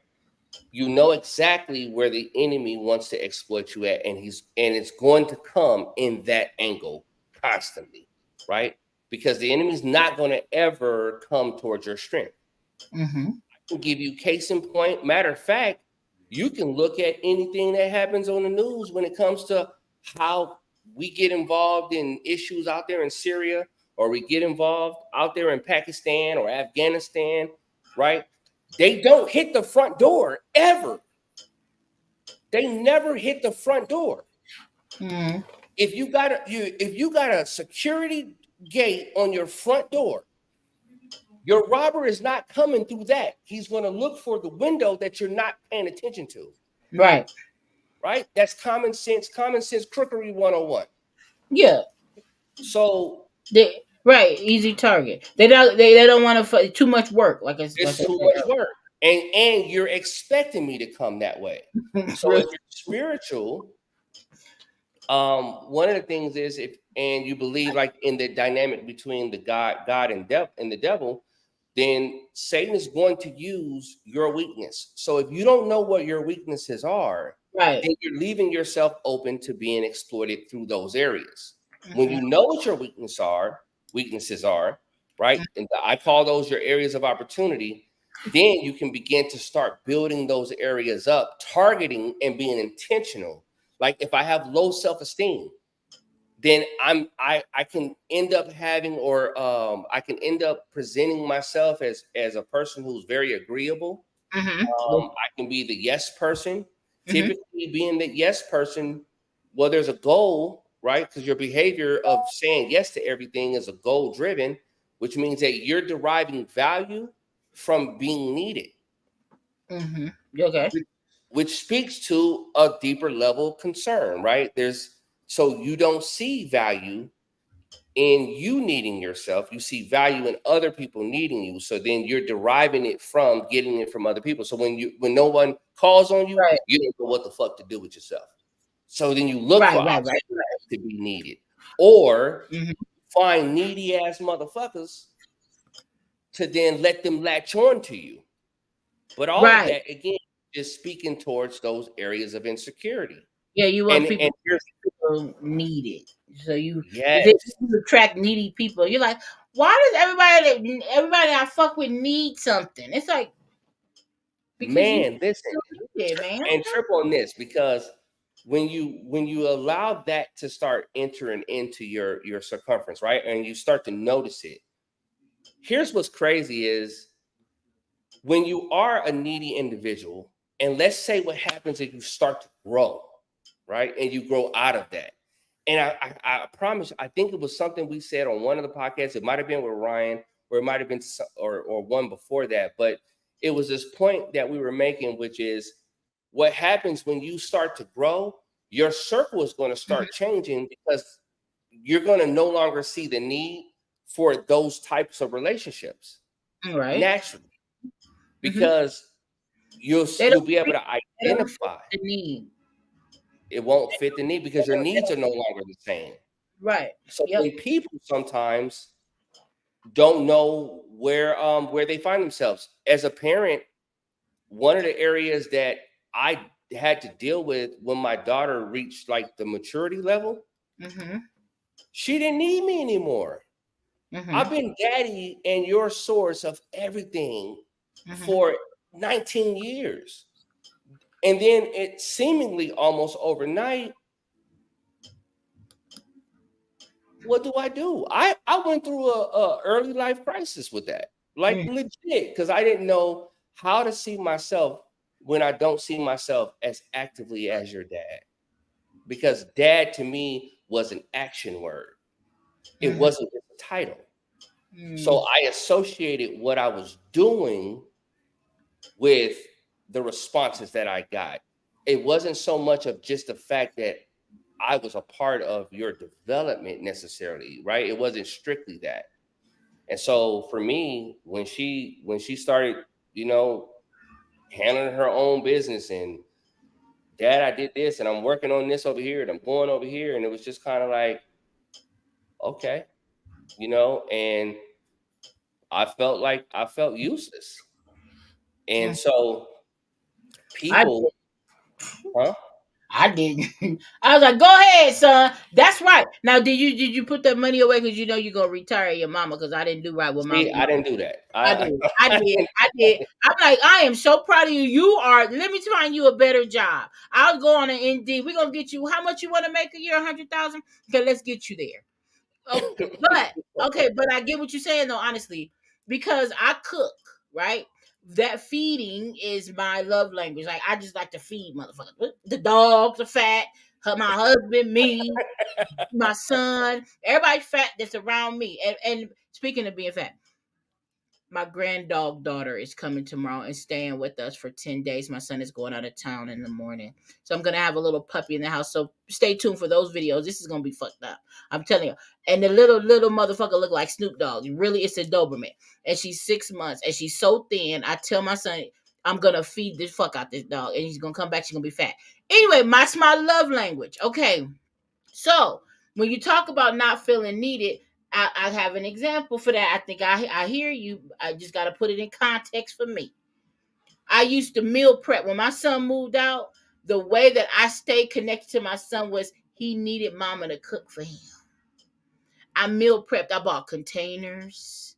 you know exactly where the enemy wants to exploit you at, and it's going to come in that angle constantly, right? Because the enemy's not going to ever come towards your strength. Mm-hmm. I can give you case in point. Matter of fact, you can look at anything that happens on the news when it comes to how we get involved in issues out there in Syria, or we get involved out there in Pakistan or Afghanistan, right? They don't hit the front door ever. They never hit the front door. Mm-hmm. If you got a security gate on your front door, your robber is not coming through that. He's going to look for the window that you're not paying attention to. Right. Right? That's common sense crookery 101. Yeah. So easy target. They don't want to too much work. It's too much work. And you're expecting me to come that way. So if you're spiritual, one of the things is and you believe like in the dynamic between the God and the devil, then Satan is going to use your weakness. So if you don't know what your weaknesses are, right, then you're leaving yourself open to being exploited through those areas. Mm-hmm. When you know what your weaknesses are, right? And I call those your areas of opportunity. Then you can begin to start building those areas up, targeting and being intentional. Like if I have low self-esteem, then I can end up having, or I can end up presenting myself as a person who's very agreeable. Mm-hmm. I can be the yes person. Mm-hmm. Typically being the yes person, well, there's a goal, right? Because your behavior of saying yes to everything is a goal driven, which means that you're deriving value from being needed. Mm-hmm. Okay. Which speaks to a deeper level concern, right? So you don't see value in you needing yourself. You see value in other people needing you. So then you're deriving it from getting it from other people. So when no one calls on you, right, you don't know what the fuck to do with yourself. So then you look for opportunities to be needed, or find needy ass motherfuckers to then let them latch on to you. But all of that, again, is speaking towards those areas of insecurity. Yeah, you want people needed. So you attract needy people. You're like, Why does everybody I fuck with need something? It's like Man, listen, man. and trip on this, because when you allow that to start entering into your circumference, right, and you start to notice it. Here's what's crazy is when you are a needy individual, and let's say what happens if you start to grow, right, and you grow out of that. And I promise, I think it was something we said on one of the podcasts. It might have been with Ryan, or it might have been or one before that, but it was this point that we were making, which is what happens when you start to grow, your circle is going to start changing, because you're going to no longer see the need for those types of relationships naturally, because you'll be able to identify the need. It won't fit the need because your needs are no longer the same. Right. So when people sometimes don't know where they find themselves. As a parent, one of the areas that I had to deal with when my daughter reached like the maturity level, she didn't need me anymore. I've been daddy and your source of everything for 19 years. And then it seemingly almost overnight, what do? I went through a early life crisis with that, like legit, because I didn't know how to see myself when I don't see myself as actively as your dad. Because dad to me was an action word. It wasn't just a title. So I associated what I was doing with the responses that I got. It wasn't so much of just the fact that I was a part of your development necessarily, right? It wasn't strictly that. And so for me, when she started, handling her own business, and dad, I did this and I'm working on this over here and I'm going over here. And it was just kind of like, okay, and I felt useless. And so people, I didn't. I was like, "Go ahead, son. That's right." Now, did you put that money away because you're gonna retire your mama? Because I didn't do right with my. I didn't do that. I did. I'm like, I am so proud of you. You are. Let me find you a better job. I'll go on an Indeed. We're gonna get you. How much you want to make a year? 100,000. Okay, let's get you there. But I get what you're saying though, honestly, because I cook, right? That feeding is my love language. Like I just like to feed motherfuckers. The dogs are fat. My husband, me, my son, everybody fat that's around me. And speaking of being fat, my granddog daughter is coming tomorrow and staying with us for 10 days. My son is going out of town in the morning. So I'm going to have a little puppy in the house. So stay tuned for those videos. This is going to be fucked up. I'm telling you. And the little motherfucker look like Snoop Dogg. Really, it's a Doberman. And she's 6 months. And she's so thin. I tell my son, I'm going to feed the fuck out this dog. And he's going to come back. She's going to be fat. Anyway, that's my love language. Okay. So when you talk about not feeling needed, I have an example for that. I think I hear you. I just got to put it in context for me. I used to meal prep. When my son moved out, the way that I stayed connected to my son was he needed mama to cook for him. I meal prepped. I bought containers.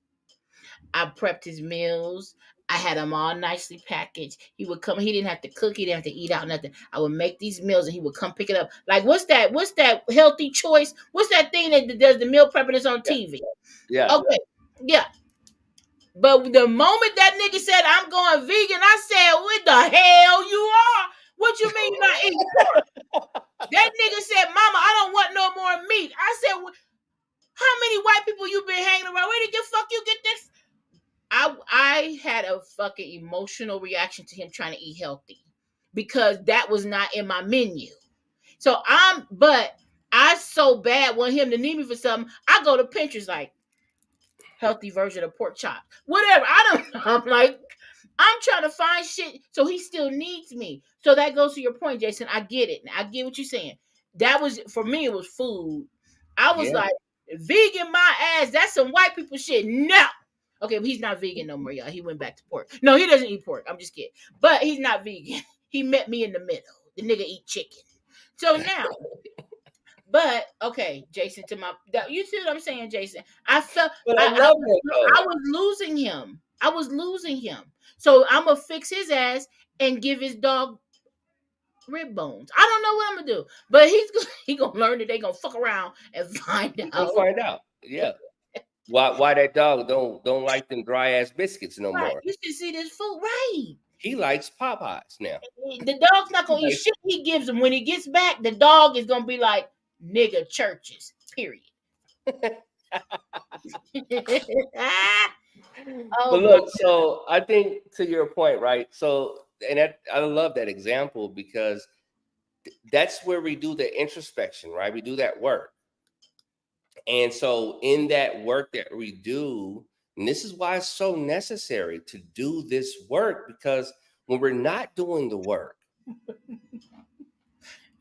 I prepped his meals. I had them all nicely packaged. He would come. He didn't have to cook. He didn't have to eat out nothing. I would make these meals and he would come pick it up. Like, what's that healthy choice? What's that thing that does the meal prepping that's on TV? Yeah. Okay. Yeah. But the moment that nigga said, I'm going vegan, I said, what the hell you are? What you mean by eating pork? That nigga said, mama, I don't want no more meat. I said, how many white people you been hanging around? Where did the fuck you get this? I had a fucking emotional reaction to him trying to eat healthy because that was not in my menu. So I so bad want him to need me for something. I go to Pinterest like healthy version of pork chop, whatever. I'm like, I'm trying to find shit. So he still needs me. So that goes to your point, Jason. I get it. I get what you're saying. That was, for me, it was food. I was like, vegan my ass. That's some white people shit. No. Okay, but he's not vegan no more, y'all. He went back to pork. No, he doesn't eat pork. I'm just kidding. But he's not vegan. He met me in the middle. The nigga eat chicken. So now, But okay, Jason, you see what I'm saying, Jason? I felt But I love that though. I was losing him. So I'm gonna fix his ass and give his dog rib bones. I don't know what I'm gonna do, but he gonna learn that they gonna fuck around and find out. We'll find out. Yeah. Why that dog don't like them dry ass biscuits no Right. more? You should see this food, right? He likes Popeyes now. The dog's not gonna eat shit he gives him. When he gets back, the dog is gonna be like, nigga churches, period. But look, so I think to your point, right? So, and I love that example because that's where we do the introspection, right? We do that work. And so in that work that we do, and this is why it's so necessary to do this work, because when we're not doing the work.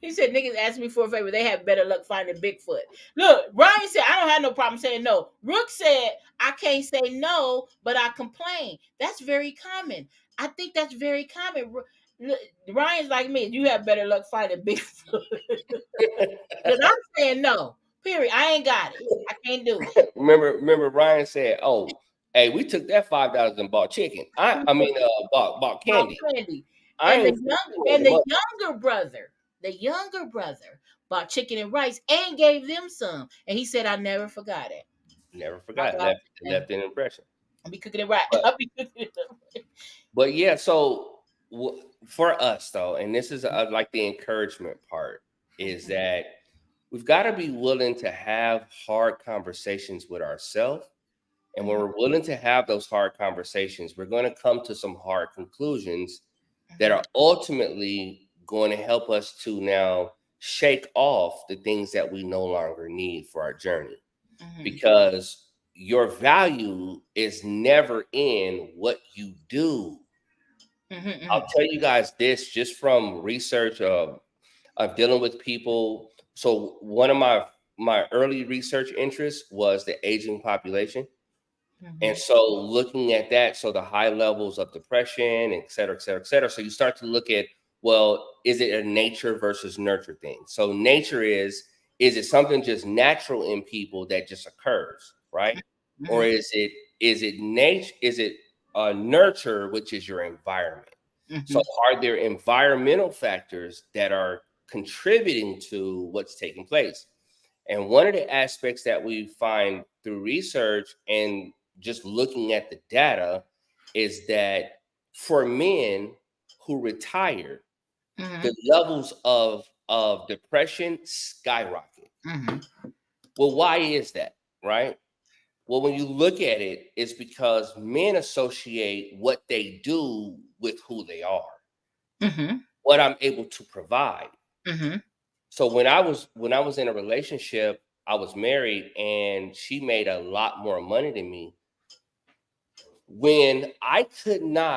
He said niggas ask me for a favor, they have better luck finding Bigfoot. Look, Ryan said, I don't have no problem saying no. Rook said, I can't say no, but I complain. That's very common. I think that's very common. Ryan's like me. You have better luck finding Bigfoot. Because I'm saying no. Period. I ain't got it. I can't do it. Remember Ryan said, oh, hey, we took that $5 and bought chicken. Bought candy. And the younger brother bought chicken and rice and gave them some. And he said, I never forgot it. Never forgot. Left an impression. I'll be cooking it right. But yeah, so for us though, and this is like the encouragement part, is that we've got to be willing to have hard conversations with ourselves. And when we're willing to have those hard conversations, we're going to come to some hard conclusions that are ultimately going to help us to now shake off the things that we no longer need for our journey. Because your value is never in what you do. I'll tell you guys this just from research of dealing with people. So one of my early research interests was the aging population. And so looking at that, so the high levels of depression, et cetera, et cetera, et cetera. So you start to look at, well, is it a nature versus nurture thing? So nature is it something just natural in people that just occurs, right? Or is it nature? Is it nurture, which is your environment? So are there environmental factors that are contributing to what's taking place? And one of the aspects that we find through research and just looking at the data is that for men who retire, the levels of depression skyrocket. Well, why is that, right? Well, when you look at it, it's because men associate what they do with who they are, what I'm able to provide. So when I was in a relationship, I was married and she made a lot more money than me. When I couldn't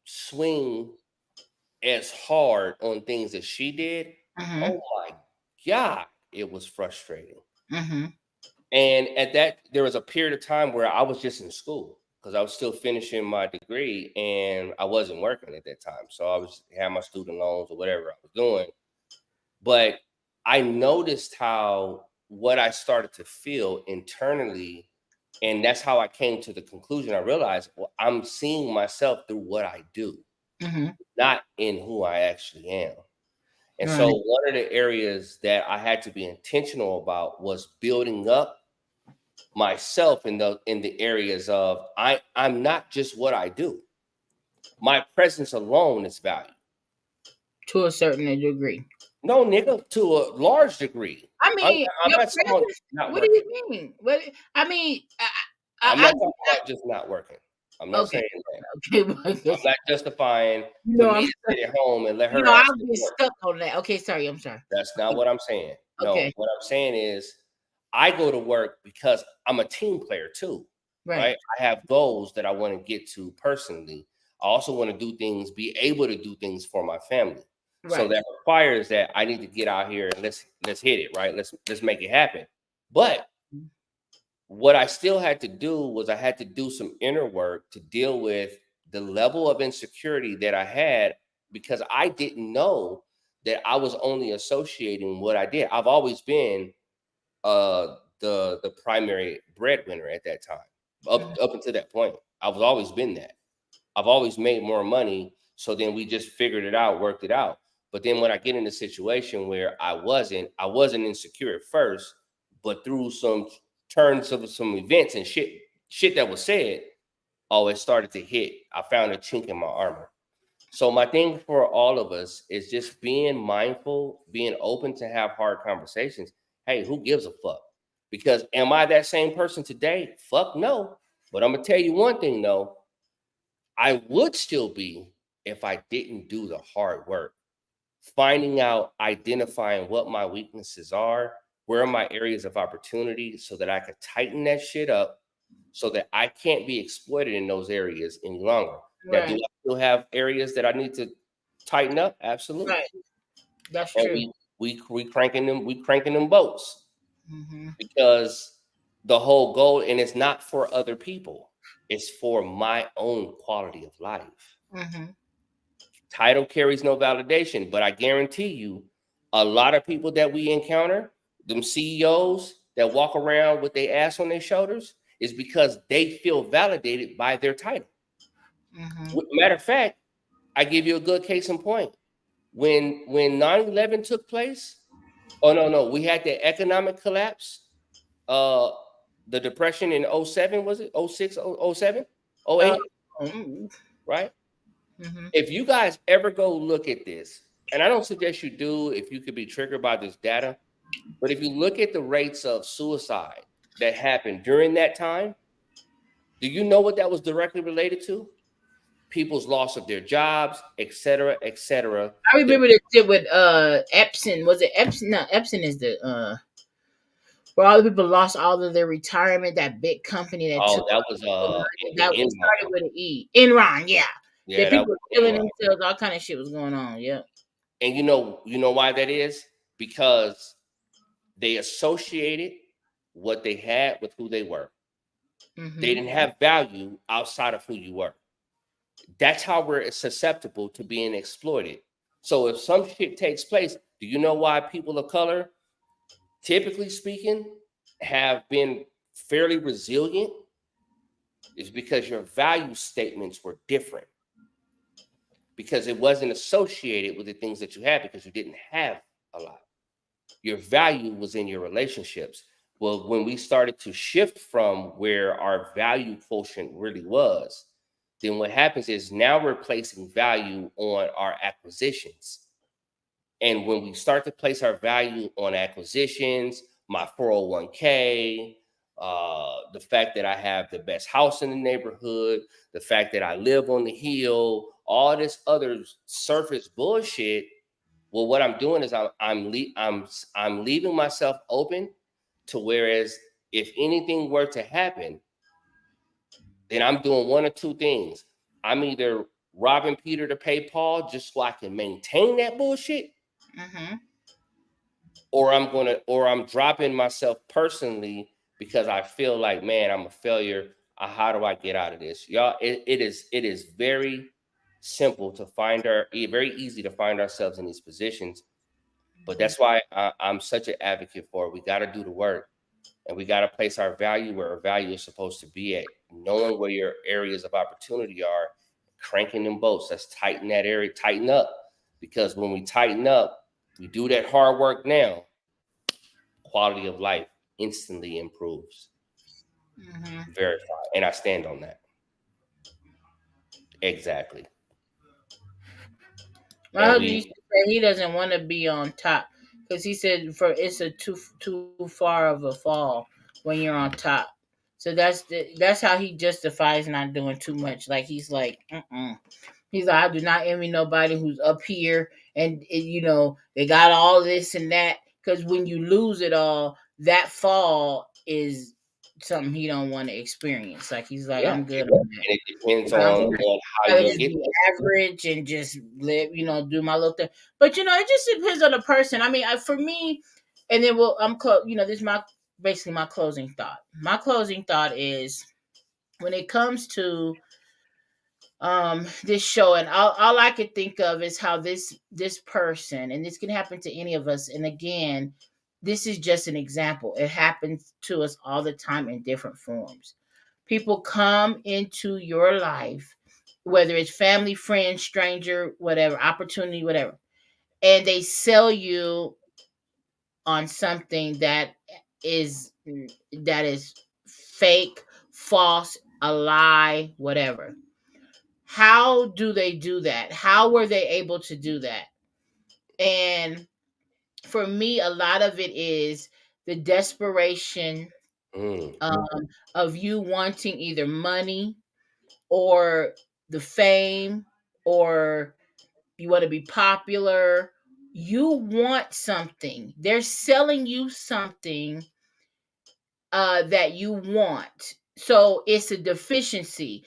swing as hard on things as she did, oh my God, it was frustrating. And at that, there was a period of time where I was just in school because I was still finishing my degree and I wasn't working at that time. So I had my student loans or whatever I was doing. But I noticed how what I started to feel internally, and that's how I came to the conclusion. I realized, well, I'm seeing myself through what I do, not in who I actually am. And so one of the areas that I had to be intentional about was building up myself in the areas of I'm not just what I do. My presence alone is valued. To a certain degree. No, nigga, to a large degree. I mean, I'm not someone not what working. do you mean? I'm not talking about just not working. I'm not saying that. I'm not justifying for me to sit at home and let her. I'll get stuck on that. Okay, sorry, I'm sorry. That's not what I'm saying. No, Okay. what I'm saying is I go to work because I'm a team player too. Right? I have goals that I want to get to personally. I also want to be able to do things for my family. So that requires that I need to get out here and let's hit it, right? Let's make it happen. But what I still had to do was I had to do some inner work to deal with the level of insecurity that I had because I didn't know that I was only associating what I did. I've always been the primary breadwinner at that time. Up until that point, I've always been that. I've always made more money. So then we just figured it out, worked it out. But then when I get in a situation where I wasn't insecure at first, but through some turns of some events and shit that was said, it started to hit. I found a chink in my armor. So my thing for all of us is just being mindful, being open to have hard conversations. Hey, who gives a fuck? Because am I that same person today? Fuck no. But I'm gonna tell you one thing though. I would still be if I didn't do the hard work. Finding out, identifying what my weaknesses are, where are my areas of opportunity so that I could tighten that shit up so that I can't be exploited in those areas any longer. Now, do I still have areas that I need to tighten up? Absolutely. Right. That's and true. We cranking them boats because the whole goal, and it's not for other people, it's for my own quality of life. Title carries no validation, but I guarantee you, a lot of people that we encounter, them CEOs that walk around with their ass on their shoulders, is because they feel validated by their title. Matter of fact, I give you a good case in point. When 9/11 took place, we had the economic collapse, the depression in 07, was it 06, 07, 08, right? If you guys ever go look at this, and I don't suggest you do if you could be triggered by this data, but if you look at the rates of suicide that happened during that time, do you know what that was directly related to? People's loss of their jobs, et cetera, et cetera. I remember the shit with Epson. Was it Epson? No, Epson is the where all the people lost all of their retirement. That big company that took that was that started with an E. Enron, yeah. Yeah, people were killing themselves. All kind of shit was going on. Yeah. And you know why that is? Because they associated what they had with who they were. They didn't have value outside of who you were. That's how we're susceptible to being exploited. So if some shit takes place, do you know why people of color, typically speaking, have been fairly resilient? It's because your value statements were different. Because it wasn't associated with the things that you had because you didn't have a lot. Your value was in your relationships. Well, when we started to shift from where our value quotient really was, then what happens is now we're placing value on our acquisitions. And when we start to place our value on acquisitions, my 401k, the fact that I have the best house in the neighborhood, the fact that I live on the hill, all this other surface bullshit. Well, what I'm doing is I'm leaving myself open to whereas if anything were to happen, then I'm doing one or two things. I'm either robbing Peter to pay Paul just so I can maintain that bullshit, or I'm dropping myself personally because I feel like, man, I'm a failure. How do I get out of this, y'all? It is very simple to very easy to find ourselves in these positions, but that's why I'm such an advocate for it. We got to do the work. And we got to place our value where our value is supposed to be at, knowing where your areas of opportunity are, cranking them boats. Let's tighten that area, tighten up. Because when we tighten up, we do that hard work now, quality of life instantly improves. Verified. And I stand on that. Exactly. Well, he doesn't want to be on top because he said it's a too far of a fall when you're on top. So that's how he justifies not doing too much. Like he's like, he's like, I do not envy nobody who's up here and they got all this and that. Because when you lose it all, that fall is something he don't want to experience. Like he's like, I'm good on that. And it depends on how you get average and just live, do my little thing. But it just depends on the person. I mean, for me, and then this is basically my closing thought. My closing thought is when it comes to this show, and all I could think of is how this person, and this can happen to any of us, and again, this is just an example. It happens to us all the time in different forms. People come into your life, whether it's family, friend, stranger, whatever, opportunity, whatever, and they sell you on something is that is fake, false, a lie, whatever. How do they do that? How were they able to do that? And for me, a lot of it is the desperation of you wanting either money or the fame, or you want to be popular. You want something. They're selling you something that you want. So it's a deficiency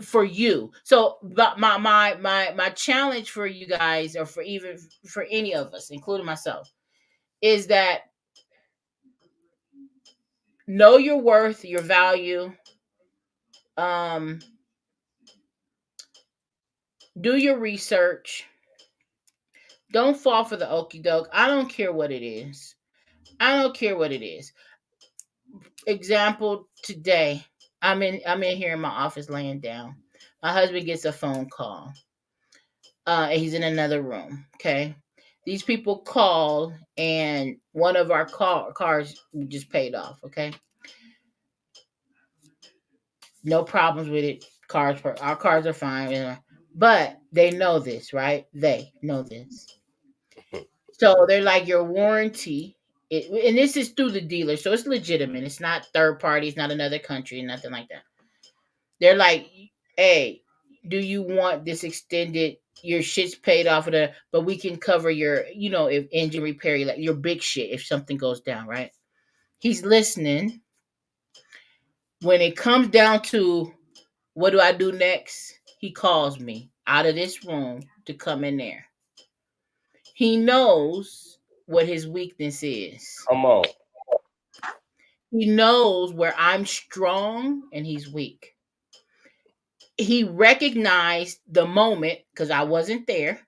for you. So but my challenge for you guys, or for any of us, including myself, is that know your worth, your value. Um do your research. Don't fall for the okie doke. I don't care what it is. I don't care what it is. Example today, I'm in here in my office laying down. My husband gets a phone call. And he's in another room. Okay. These people call, and one of our cars we just paid off. Okay. No problems with it. Our cars are fine. But they know this, right? They know this. So they're like, your warranty, and this is through the dealer, so it's legitimate. It's not third party. It's not another country, nothing like that. They're like, hey, do you want this extended? Your shit's paid off of but we can cover your, if engine repair, like your big shit, if something goes down, right? He's listening. When it comes down to what do I do next, he calls me out of this room to come in there. He knows what his weakness is. Come on. He knows where I'm strong and he's weak. He recognized the moment because I wasn't there.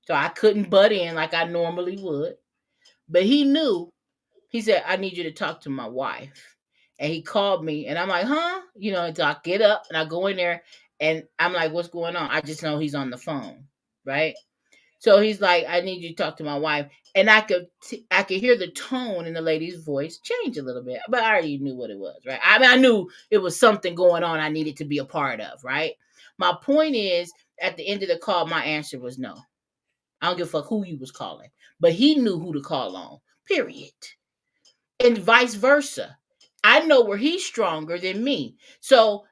So I couldn't butt in like I normally would. But he knew. He said, I need you to talk to my wife. And he called me, and I'm like, huh? So I get up and I go in there, and I'm like, what's going on? I just know he's on the phone, right? So he's like, I need you to talk to my wife. And I could hear the tone in the lady's voice change a little bit, but I already knew what it was, right? I mean, I knew it was something going on I needed to be a part of, right? My point is, at the end of the call, my answer was no. I don't give a fuck who you was calling, but he knew who to call on, period. And vice versa. I know where he's stronger than me. So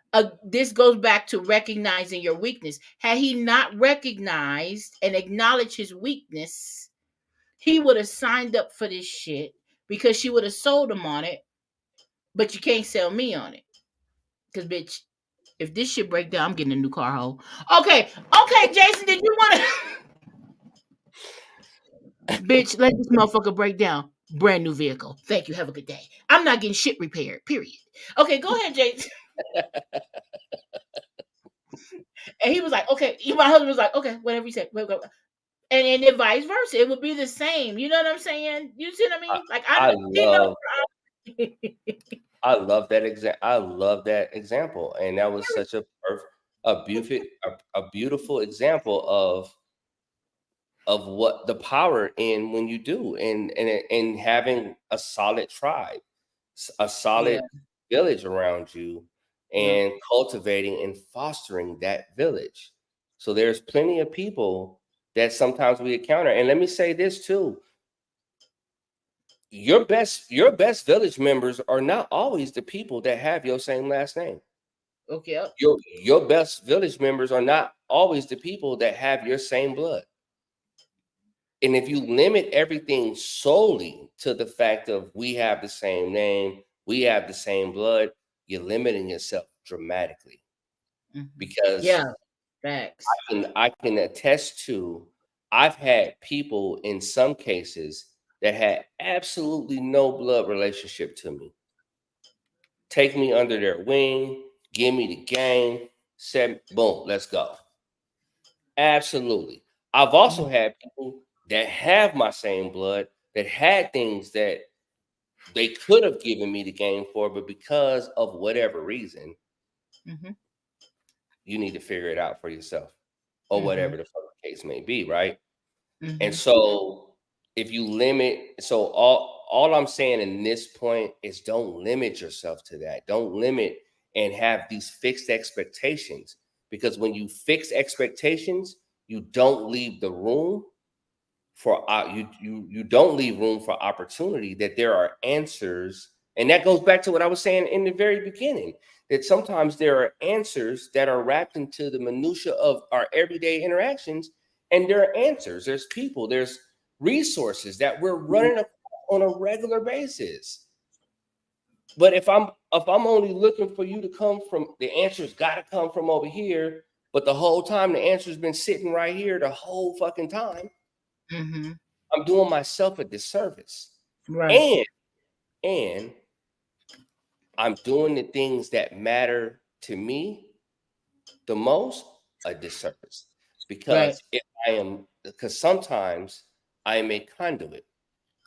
this goes back to recognizing your weakness. Had he not recognized and acknowledged his weakness, he would have signed up for this shit because she would have sold him on it. But you can't sell me on it. Because, bitch, if this shit break down, I'm getting a new car, hoe. Okay, Jason, did you want to... Bitch, let this motherfucker break down. Brand new vehicle. Thank you. Have a good day. I'm not getting shit repaired, period. Okay, go ahead, Jason. And he was like, okay. My husband was like, okay, whatever you say. And then vice versa. It would be the same. You know what I'm saying? You see what I mean? Like, I love that example. And that was such a beautiful example of what the power in when you do and having a solid tribe, a solid village around you, and cultivating and fostering that village. So there's plenty of people that sometimes we encounter. And let me say this too. Your best village members are not always the people that have your same last name. Okay. Your best village members are not always the people that have your same blood. And if you limit everything solely to the fact of we have the same name, we have the same blood, you're limiting yourself dramatically. Because facts. I can attest to, I've had people in some cases that had absolutely no blood relationship to me take me under their wing, give me the game, said, boom, let's go. Absolutely. I've also had people that have my same blood that had things that they could have given me the game for, but because of whatever reason, you need to figure it out for yourself, or whatever the fuck the case may be, right? And so if you limit, so all I'm saying in this point is don't limit yourself to that. Don't limit and have these fixed expectations, because when you fix expectations, you don't leave the room for you don't leave room for opportunity, that there are answers. And that goes back to what I was saying in the very beginning, that sometimes there are answers that are wrapped into the minutia of our everyday interactions. And there are answers, there's people, there's resources that we're running on a regular basis. But if I'm only looking for you to come from, the answer's got to come from over here, but the whole time the answer's been sitting right here the whole fucking time, I'm doing myself a disservice. Right. And I'm doing the things that matter to me the most a disservice. Because because sometimes I am a conduit,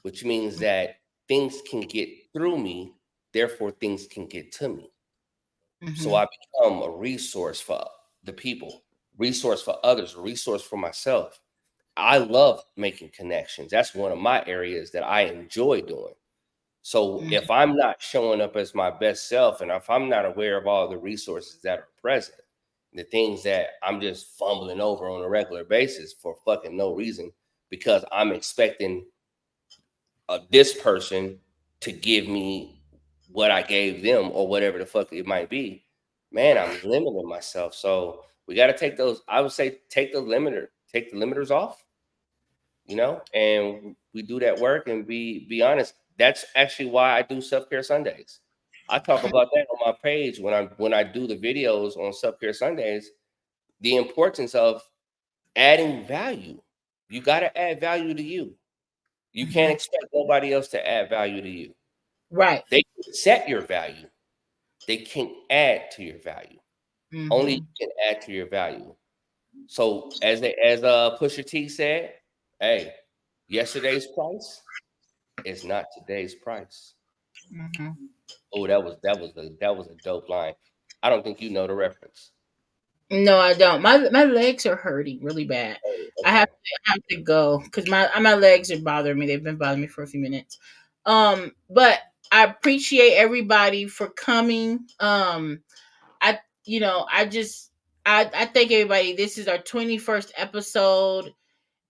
which means that things can get through me, therefore things can get to me. So I become a resource for the people, resource for others, a resource for myself. I love making connections. That's one of my areas that I enjoy doing. So if I'm not showing up as my best self, and if I'm not aware of all the resources that are present, the things that I'm just fumbling over on a regular basis for fucking no reason, because I'm expecting this person to give me what I gave them or whatever the fuck it might be, man, I'm limiting myself. So we got to take those, I would say, take the limiters off, and we do that work and be honest. That's actually why I do Self-Care Sundays. I talk about that on my page when I do the videos on Self-Care Sundays, the importance of adding value. You got to add value to you. You can't expect nobody else to add value to you. Right. They can set your value. They can't add to your value. Only you can add to your value. So as Pusha T said, hey, yesterday's price is not today's price. Oh, that was a dope line. I don't think you know the reference. No, I don't. My legs are hurting really bad. I have to go because my legs are bothering me. They've been bothering me for a few minutes. But I appreciate everybody for coming. I thank everybody. This is our 21st episode,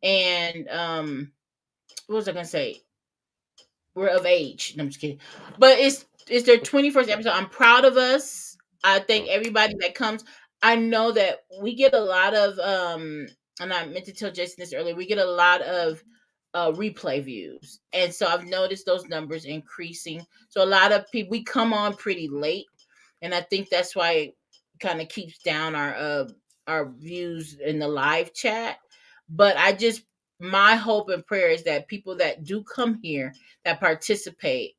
and what was I gonna say? We're of age. No, I'm just kidding. But it's their 21st episode. I'm proud of us. I thank everybody that comes. I know that we get a lot of and I meant to tell Jason this earlier, we get a lot of replay views. And so I've noticed those numbers increasing. So a lot of people, we come on pretty late. And I think that's why it kind of keeps down our views in the live chat. But my hope and prayer is that people that do come here, that participate,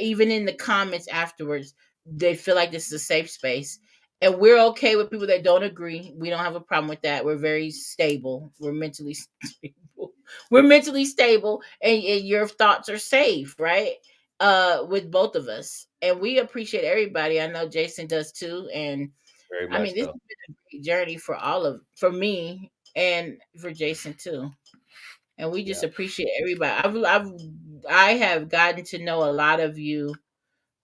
even in the comments afterwards, they feel like this is a safe space. And we're okay with people that don't agree. We don't have a problem with that. We're very stable. We're mentally stable. We're mentally stable, and your thoughts are safe, right? With both of us. And we appreciate everybody. I know Jason does too. And Very much this has been a great journey for me and for Jason too. And we just appreciate everybody. I have gotten to know a lot of you,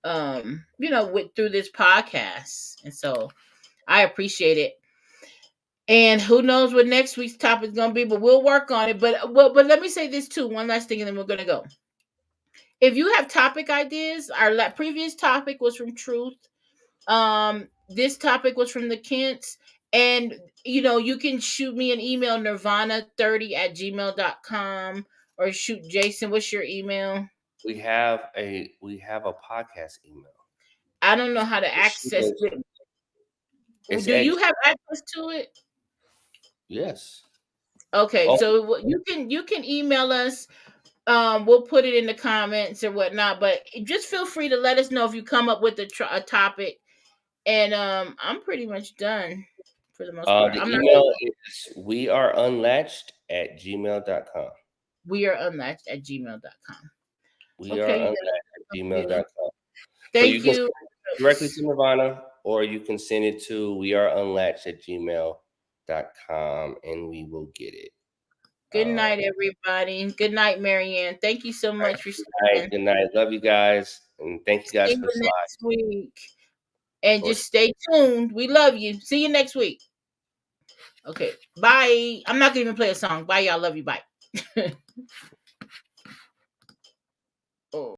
through this podcast, and so I appreciate it. And who knows what next week's topic is going to be, but we'll work on it. But let me say this too, one last thing, and then we're going to go. If you have topic ideas, our previous topic was from Truth. This topic was from the Kents. And, you can shoot me an email, nirvana30@gmail.com, or shoot Jason. What's your email? We have a podcast email. I don't know how to access it. Do you have access to it? Yes. Okay, so you can email us. We'll put it in the comments or whatnot, but just feel free to let us know if you come up with a topic. And I'm pretty much done for the most part. The I'm not. email is weareunlatched@gmail.com. weareunlatched@gmail.com. We are Okay, you unlatched@gmail.com. So Thank you can you. send it directly to Nirvana, or you can send it to weareunlatched@gmail.com, and we will get it. Good night, everybody. Good night, Marianne. Thank you so much for staying. Good night. Love you guys, and thank you guys See for you the slide. next week. And just stay tuned. We love you. See you next week. Okay. Bye. I'm not gonna even play a song. Bye, y'all. Love you. Bye. Oh.